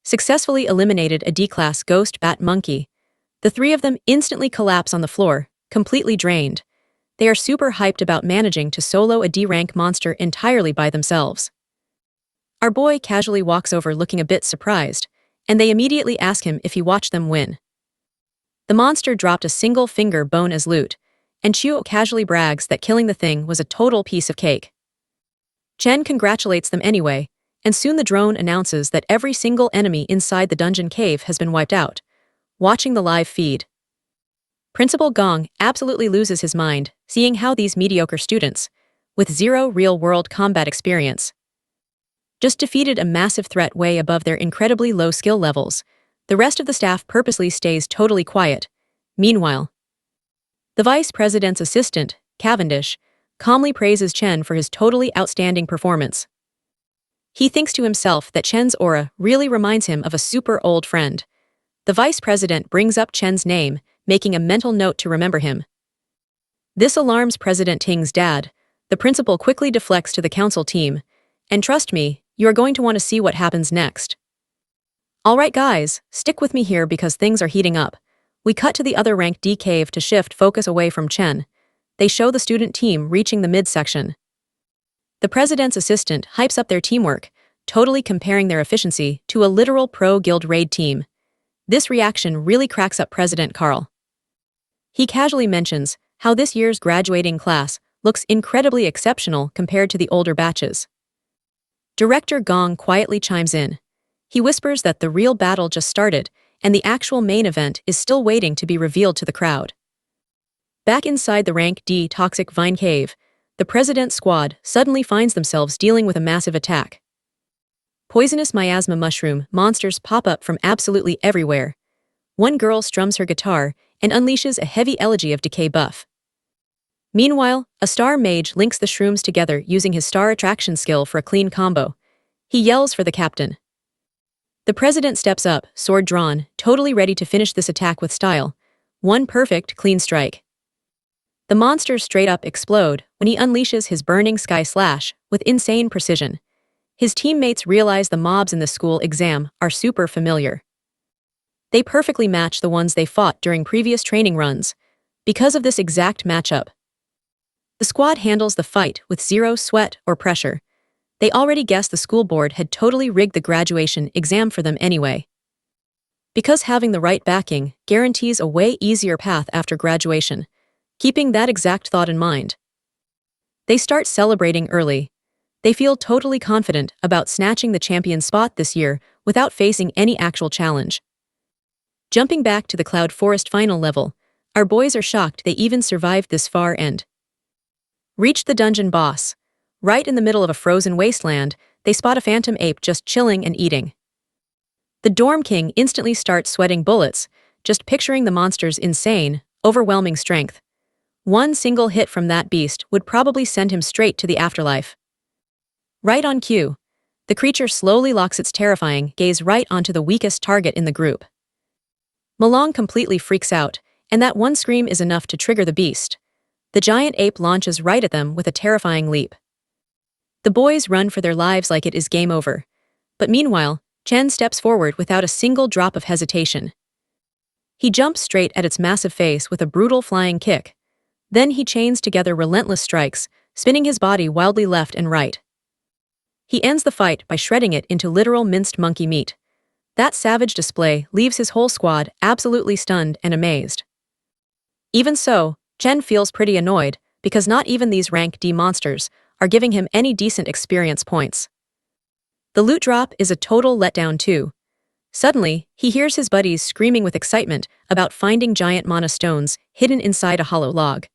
successfully eliminated a D-class ghost bat monkey. The three of them instantly collapse on the floor, completely drained. They are super hyped about managing to solo a D-rank monster entirely by themselves. Our boy casually walks over looking a bit surprised, and they immediately ask him if he watched them win. The monster dropped a single finger bone as loot, and Chuo casually brags that killing the thing was a total piece of cake. Chen congratulates them anyway, and soon the drone announces that every single enemy inside the dungeon cave has been wiped out. Watching the live feed, Principal Gong absolutely loses his mind, seeing how these mediocre students, with zero real-world combat experience, just defeated a massive threat way above their incredibly low skill levels. The rest of the staff purposely stays totally quiet. Meanwhile, the vice president's assistant, Cavendish, calmly praises Chen for his totally outstanding performance. He thinks to himself that Chen's aura really reminds him of a super old friend. The vice president brings up Chen's name, making a mental note to remember him. This alarms President Ting's dad. The principal quickly deflects to the council team. And trust me, you are going to want to see what happens next. Alright guys, stick with me here because things are heating up. We cut to the other rank D cave to shift focus away from Chen. They show the student team reaching the midsection. The president's assistant hypes up their teamwork, totally comparing their efficiency to a literal pro-guild raid team. This reaction really cracks up President Carl. He casually mentions how this year's graduating class looks incredibly exceptional compared to the older batches. Director Gong quietly chimes in. He whispers that the real battle just started, and the actual main event is still waiting to be revealed to the crowd. Back inside the Rank D Toxic Vine Cave, the President's squad suddenly finds themselves dealing with a massive attack. Poisonous miasma mushroom monsters pop up from absolutely everywhere. One girl strums her guitar and unleashes a heavy elegy of decay buff. Meanwhile, a star mage links the shrooms together using his star attraction skill for a clean combo. He yells for the captain. The president steps up, sword drawn, totally ready to finish this attack with style. One perfect, clean strike. The monsters straight up explode when he unleashes his burning sky slash with insane precision. His teammates realize the mobs in the school exam are super familiar. They perfectly match the ones they fought during previous training runs. Because of this exact matchup, the squad handles the fight with zero sweat or pressure. They already guessed the school board had totally rigged the graduation exam for them anyway. Because having the right backing guarantees a way easier path after graduation, keeping that exact thought in mind. They start celebrating early. They feel totally confident about snatching the champion spot this year without facing any actual challenge. Jumping back to the Cloud Forest final level, our boys are shocked they even survived this far and reached the dungeon boss. Right in the middle of a frozen wasteland, they spot a phantom ape just chilling and eating. The Dorm King instantly starts sweating bullets, just picturing the monster's insane, overwhelming strength. One single hit from that beast would probably send him straight to the afterlife. Right on cue, the creature slowly locks its terrifying gaze right onto the weakest target in the group. Malong completely freaks out, and that one scream is enough to trigger the beast. The giant ape launches right at them with a terrifying leap. The boys run for their lives like it is game over. But meanwhile, Chen steps forward without a single drop of hesitation. He jumps straight at its massive face with a brutal flying kick. Then he chains together relentless strikes, spinning his body wildly left and right. He ends the fight by shredding it into literal minced monkey meat. That savage display leaves his whole squad absolutely stunned and amazed. Even so, Chen feels pretty annoyed, because not even these rank D monsters are giving him any decent experience points. The loot drop is a total letdown too. Suddenly, he hears his buddies screaming with excitement about finding giant mana stones hidden inside a hollow log.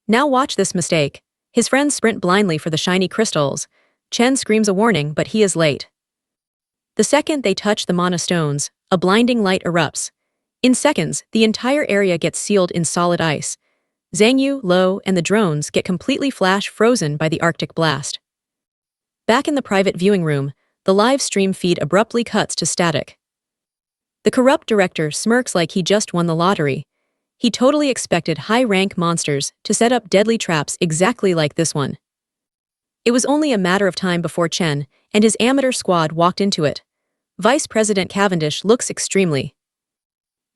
Now watch this mistake. His friends sprint blindly for the shiny crystals. Chen screams a warning, but he is late. The second they touch the mana stones, a blinding light erupts. In seconds, the entire area gets sealed in solid ice. Zhangyu, Lo, and the drones get completely flash-frozen by the Arctic blast. Back in the private viewing room, the live stream feed abruptly cuts to static. The corrupt director smirks like he just won the lottery. He totally expected high-rank monsters to set up deadly traps exactly like this one. It was only a matter of time before Chen and his amateur squad walked into it. Vice President Cavendish looks extremely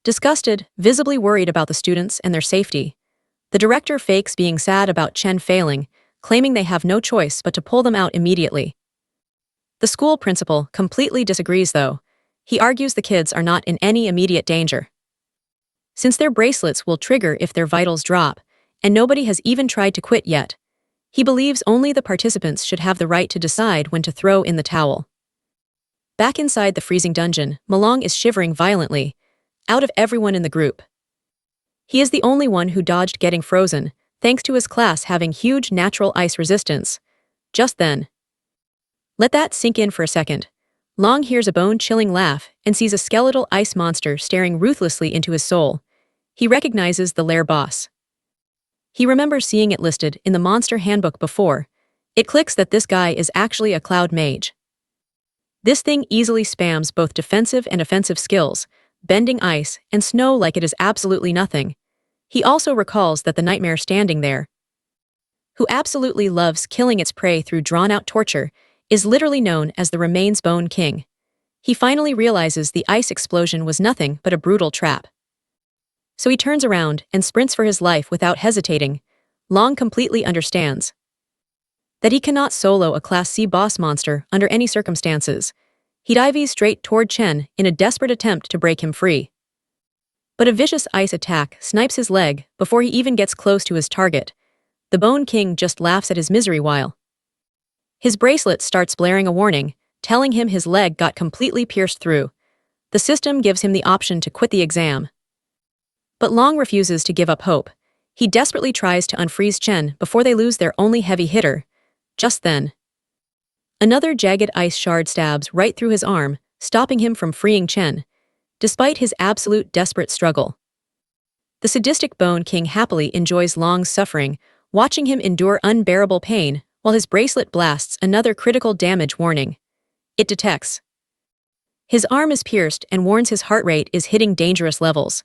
disgusted, visibly worried about the students and their safety. The director fakes being sad about Chen failing, claiming they have no choice but to pull them out immediately. The school principal completely disagrees though. He argues the kids are not in any immediate danger, since their bracelets will trigger if their vitals drop, and nobody has even tried to quit yet. He believes only the participants should have the right to decide when to throw in the towel. Back inside the freezing dungeon, Malong is shivering violently, out of everyone in the group. He is the only one who dodged getting frozen, thanks to his class having huge natural ice resistance. Just then, let that sink in for a second. Long hears a bone-chilling laugh and sees a skeletal ice monster staring ruthlessly into his soul. He recognizes the lair boss. He remembers seeing it listed in the monster handbook before. It clicks that this guy is actually a cloud mage. This thing easily spams both defensive and offensive skills, bending ice and snow like it is absolutely nothing. He also recalls that the nightmare standing there, who absolutely loves killing its prey through drawn-out torture, is literally known as the Remains Bone King. He finally realizes the ice explosion was nothing but a brutal trap. So he turns around and sprints for his life without hesitating. Long completely understands that he cannot solo a Class C boss monster under any circumstances. He dives straight toward Chen in a desperate attempt to break him free. But a vicious ice attack snipes his leg before he even gets close to his target. The Bone King just laughs at his misery while his bracelet starts blaring a warning, telling him his leg got completely pierced through. The system gives him the option to quit the exam. But Long refuses to give up hope. He desperately tries to unfreeze Chen before they lose their only heavy hitter. Just then, another jagged ice shard stabs right through his arm, stopping him from freeing Chen, despite his absolute desperate struggle. The sadistic Bone King happily enjoys Long's suffering, watching him endure unbearable pain while his bracelet blasts another critical damage warning. It detects his arm is pierced and warns his heart rate is hitting dangerous levels.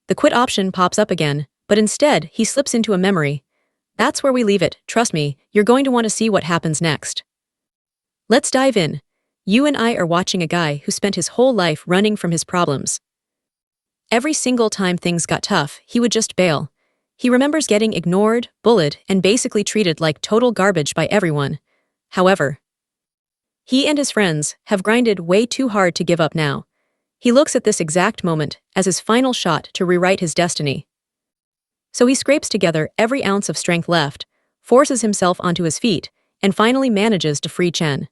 The quit option pops up again, but instead he slips into a memory. That's where we leave it, trust me, you're going to want to see what happens next. Let's dive in. You and I are watching a guy who spent his whole life running from his problems. Every single time things got tough, he would just bail. He remembers getting ignored, bullied, and basically treated like total garbage by everyone. However, he and his friends have grinded way too hard to give up now. He looks at this exact moment as his final shot to rewrite his destiny. So he scrapes together every ounce of strength left, forces himself onto his feet, and finally manages to free Chen.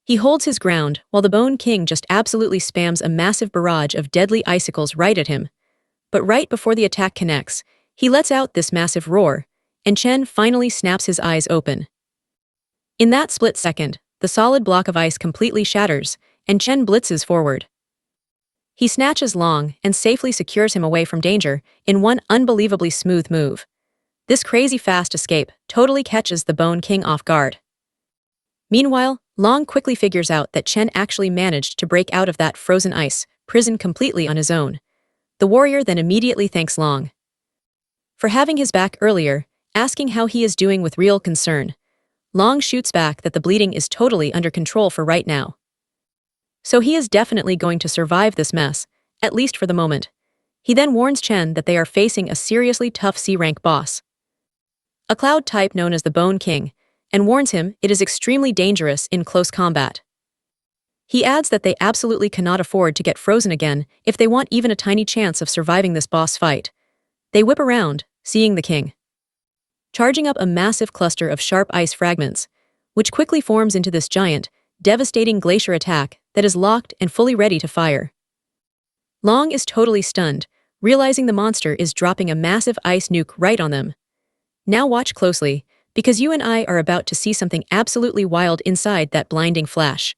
He holds his ground while the Bone King just absolutely spams a massive barrage of deadly icicles right at him. But right before the attack connects, he lets out this massive roar, and Chen finally snaps his eyes open. In that split second, the solid block of ice completely shatters, and Chen blitzes forward. He snatches Long and safely secures him away from danger in one unbelievably smooth move. This crazy fast escape totally catches the Bone King off guard. Meanwhile, Long quickly figures out that Chen actually managed to break out of that frozen ice prison completely on his own. The warrior then immediately thanks Long for having his back earlier, asking how he is doing with real concern. Long shoots back that the bleeding is totally under control for right now. So he is definitely going to survive this mess, at least for the moment. He then warns Chen that they are facing a seriously tough C-rank boss, a cloud type known as the Bone King, and warns him it is extremely dangerous in close combat. He adds that they absolutely cannot afford to get frozen again if they want even a tiny chance of surviving this boss fight. They whip around, seeing the king charging up a massive cluster of sharp ice fragments, which quickly forms into this giant, devastating glacier attack that is locked and fully ready to fire. Long is totally stunned, realizing the monster is dropping a massive ice nuke right on them. Now watch closely, because you and I are about to see something absolutely wild inside that blinding flash.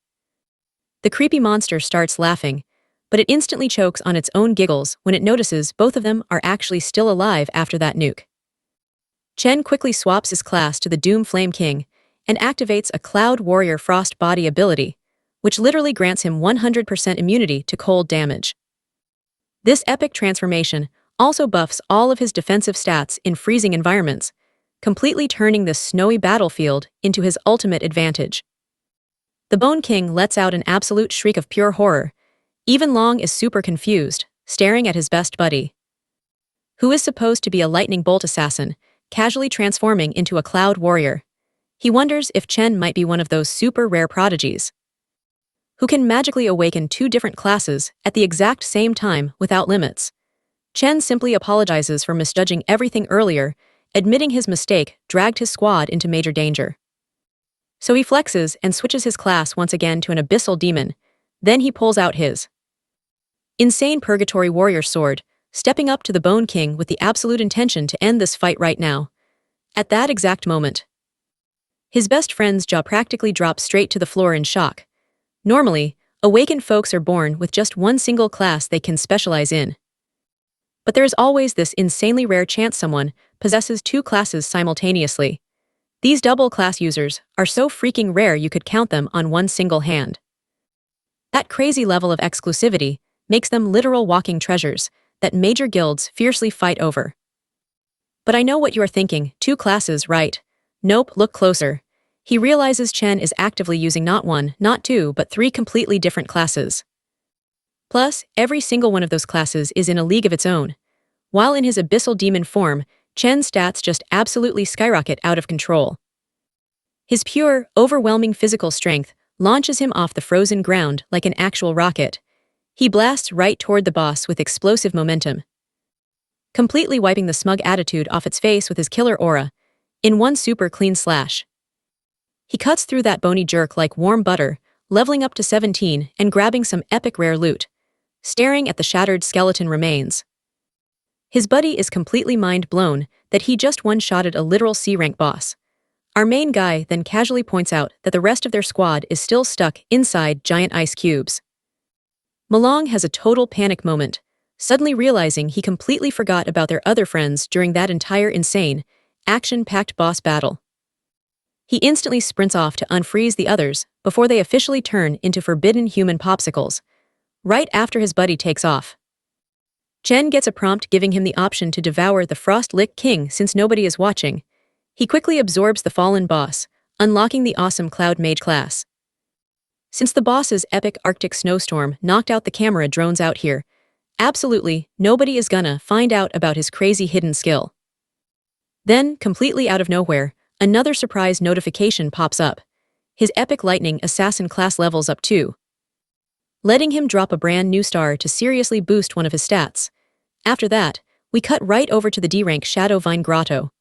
The creepy monster starts laughing, but it instantly chokes on its own giggles when it notices both of them are actually still alive after that nuke. Chen quickly swaps his class to the Doom Flame King and activates a Cloud Warrior Frost Body ability, which literally grants him 100% immunity to cold damage. This epic transformation also buffs all of his defensive stats in freezing environments, completely turning this snowy battlefield into his ultimate advantage. The Bone King lets out an absolute shriek of pure horror. Even Long is super confused, staring at his best buddy, who is supposed to be a lightning bolt assassin, casually transforming into a cloud warrior. He wonders if Chen might be one of those super rare prodigies who can magically awaken two different classes at the exact same time without limits. Chen simply apologizes for misjudging everything earlier, admitting his mistake dragged his squad into major danger. So he flexes and switches his class once again to an abyssal demon. Then he pulls out his insane Purgatory Warrior sword, stepping up to the Bone King with the absolute intention to end this fight right now. At that exact moment, his best friend's jaw practically drops straight to the floor in shock. Normally, awakened folks are born with just one single class they can specialize in. But there is always this insanely rare chance someone possesses two classes simultaneously. These double class users are so freaking rare you could count them on one single hand. That crazy level of exclusivity makes them literal walking treasures that major guilds fiercely fight over. But I know what you are thinking, 2 classes, right? Nope, look closer. He realizes Chen is actively using not 1, not 2, but 3 completely different classes. Plus, every single one of those classes is in a league of its own. While in his abyssal demon form, Chen's stats just absolutely skyrocket out of control. His pure, overwhelming physical strength launches him off the frozen ground like an actual rocket. He blasts right toward the boss with explosive momentum, completely wiping the smug attitude off its face with his killer aura, in one super clean slash. He cuts through that bony jerk like warm butter, leveling up to 17 and grabbing some epic rare loot, staring at the shattered skeleton remains. His buddy is completely mind-blown that he just one-shotted a literal C-rank boss. Our main guy then casually points out that the rest of their squad is still stuck inside giant ice cubes. Malong has a total panic moment, suddenly realizing he completely forgot about their other friends during that entire insane, action-packed boss battle. He instantly sprints off to unfreeze the others before they officially turn into forbidden human popsicles, right after his buddy takes off. Chen gets a prompt giving him the option to devour the Frost Lick King since nobody is watching. He quickly absorbs the fallen boss, unlocking the awesome Cloud Mage class. Since the boss's epic Arctic snowstorm knocked out the camera drones out here, absolutely nobody is gonna find out about his crazy hidden skill. Then, completely out of nowhere, another surprise notification pops up. His epic lightning assassin class levels up too, letting him drop a brand new star to seriously boost one of his stats. After that, we cut right over to the D-rank Shadow Vine Grotto,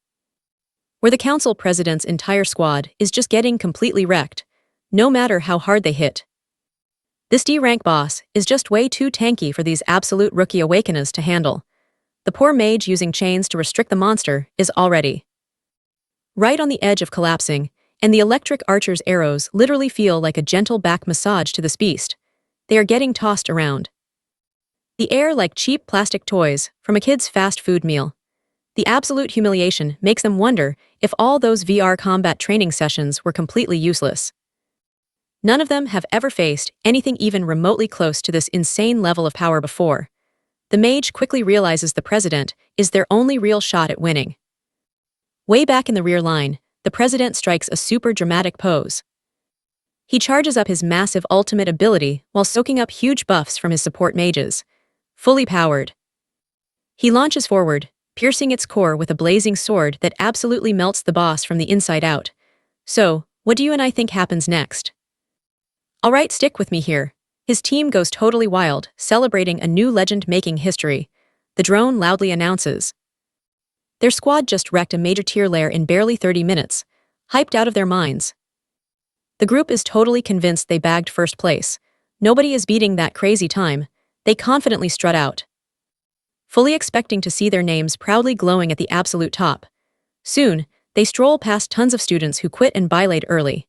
where the council president's entire squad is just getting completely wrecked, no matter how hard they hit. This D-rank boss is just way too tanky for these absolute rookie awakeners to handle. The poor mage using chains to restrict the monster is already right on the edge of collapsing, and the electric archer's arrows literally feel like a gentle back massage to this beast. They are getting tossed around the air like cheap plastic toys from a kid's fast food meal. The absolute humiliation makes them wonder if all those VR combat training sessions were completely useless. None of them have ever faced anything even remotely close to this insane level of power before. The mage quickly realizes the president is their only real shot at winning. Way back in the rear line, the president strikes a super dramatic pose. He charges up his massive ultimate ability while soaking up huge buffs from his support mages, fully powered. He launches forward, piercing its core with a blazing sword that absolutely melts the boss from the inside out. So, what do you and I think happens next? Alright, stick with me here. His team goes totally wild, celebrating a new legend making history. The drone loudly announces their squad just wrecked a major tier lair in barely 30 minutes, hyped out of their minds. The group is totally convinced they bagged first place. Nobody is beating that crazy time. They confidently strut out, fully expecting to see their names proudly glowing at the absolute top. Soon, they stroll past tons of students who quit and bailated early.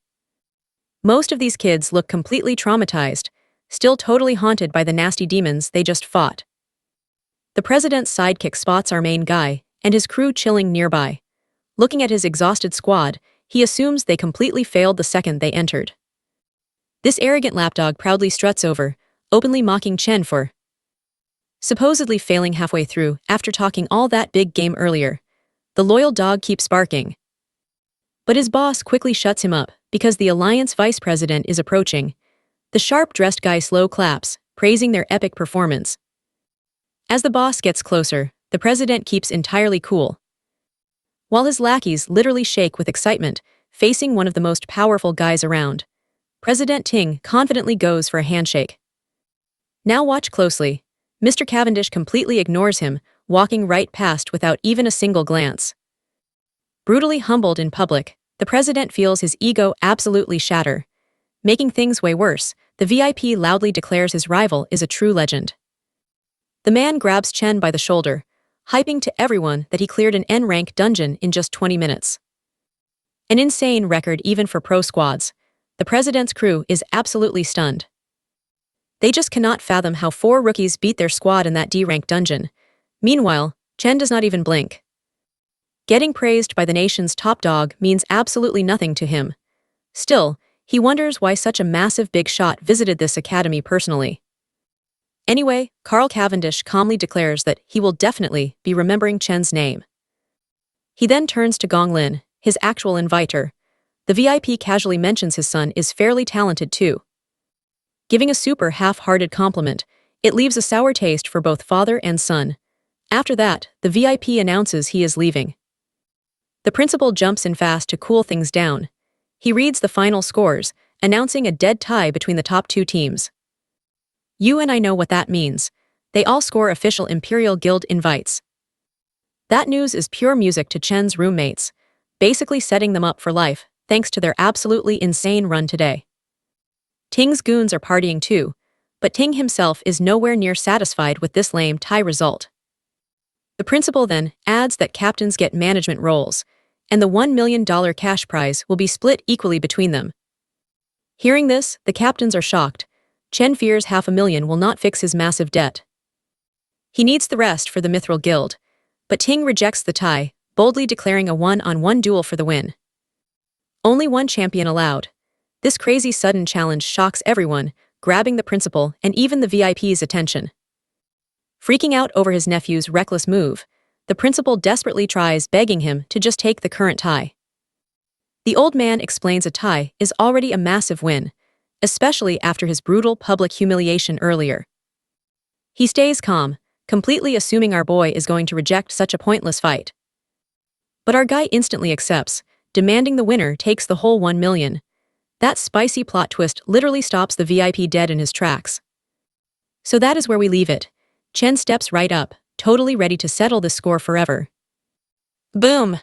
Most of these kids look completely traumatized, still totally haunted by the nasty demons they just fought. The president's sidekick spots our main guy and his crew chilling nearby. Looking at his exhausted squad, he assumes they completely failed the second they entered. This arrogant lapdog proudly struts over, openly mocking Chen for supposedly failing halfway through after talking all that big game earlier. The loyal dog keeps barking, but his boss quickly shuts him up because the Alliance vice president is approaching. The sharp-dressed guy slow claps, praising their epic performance. As the boss gets closer, the president keeps entirely cool, while his lackeys literally shake with excitement, facing one of the most powerful guys around. President Ting confidently goes for a handshake. Now watch closely. Mr. Cavendish completely ignores him, walking right past without even a single glance. Brutally humbled in public, the president feels his ego absolutely shatter. Making things way worse, the VIP loudly declares his rival is a true legend. The man grabs Chen by the shoulder, hyping to everyone that he cleared an N-rank dungeon in just 20 minutes. An insane record even for pro squads. The president's crew is absolutely stunned. They just cannot fathom how 4 rookies beat their squad in that D-rank dungeon. Meanwhile, Chen does not even blink. Getting praised by the nation's top dog means absolutely nothing to him. Still, He wonders why such a massive big shot visited this academy personally. Anyway, Carl Cavendish calmly declares that he will definitely be remembering Chen's name. He then turns to Gong Lin, his actual inviter. The VIP casually mentions his son is fairly talented too. Giving a super half-hearted compliment, it leaves a sour taste for both father and son. After that, the VIP announces he is leaving. The principal jumps in fast to cool things down. He reads the final scores, announcing a dead tie between the top two teams. You and I know what that means. They all score official Imperial Guild invites. That news is pure music to Chen's roommates, basically setting them up for life, thanks to their absolutely insane run today. Ting's goons are partying too, but Ting himself is nowhere near satisfied with this lame tie result. The principal then adds that captains get management roles, and the $1 million cash prize will be split equally between them. Hearing this, the captains are shocked. Chen fears $500,000 will not fix his massive debt. He needs the rest for the Mithril Guild, but Ting rejects the tie, boldly declaring a one-on-one duel for the win. Only one champion allowed. This crazy sudden challenge shocks everyone, grabbing the principal and even the VIP's attention. Freaking out over his nephew's reckless move, the principal desperately tries begging him to just take the current tie. The old man explains a tie is already a massive win, especially after his brutal public humiliation earlier. He stays calm, completely assuming our boy is going to reject such a pointless fight. But our guy instantly accepts, demanding the winner takes the whole $1 million. That spicy plot twist literally stops the VIP dead in his tracks. So that is where we leave it. Chen steps right up, totally ready to settle this score forever. Boom!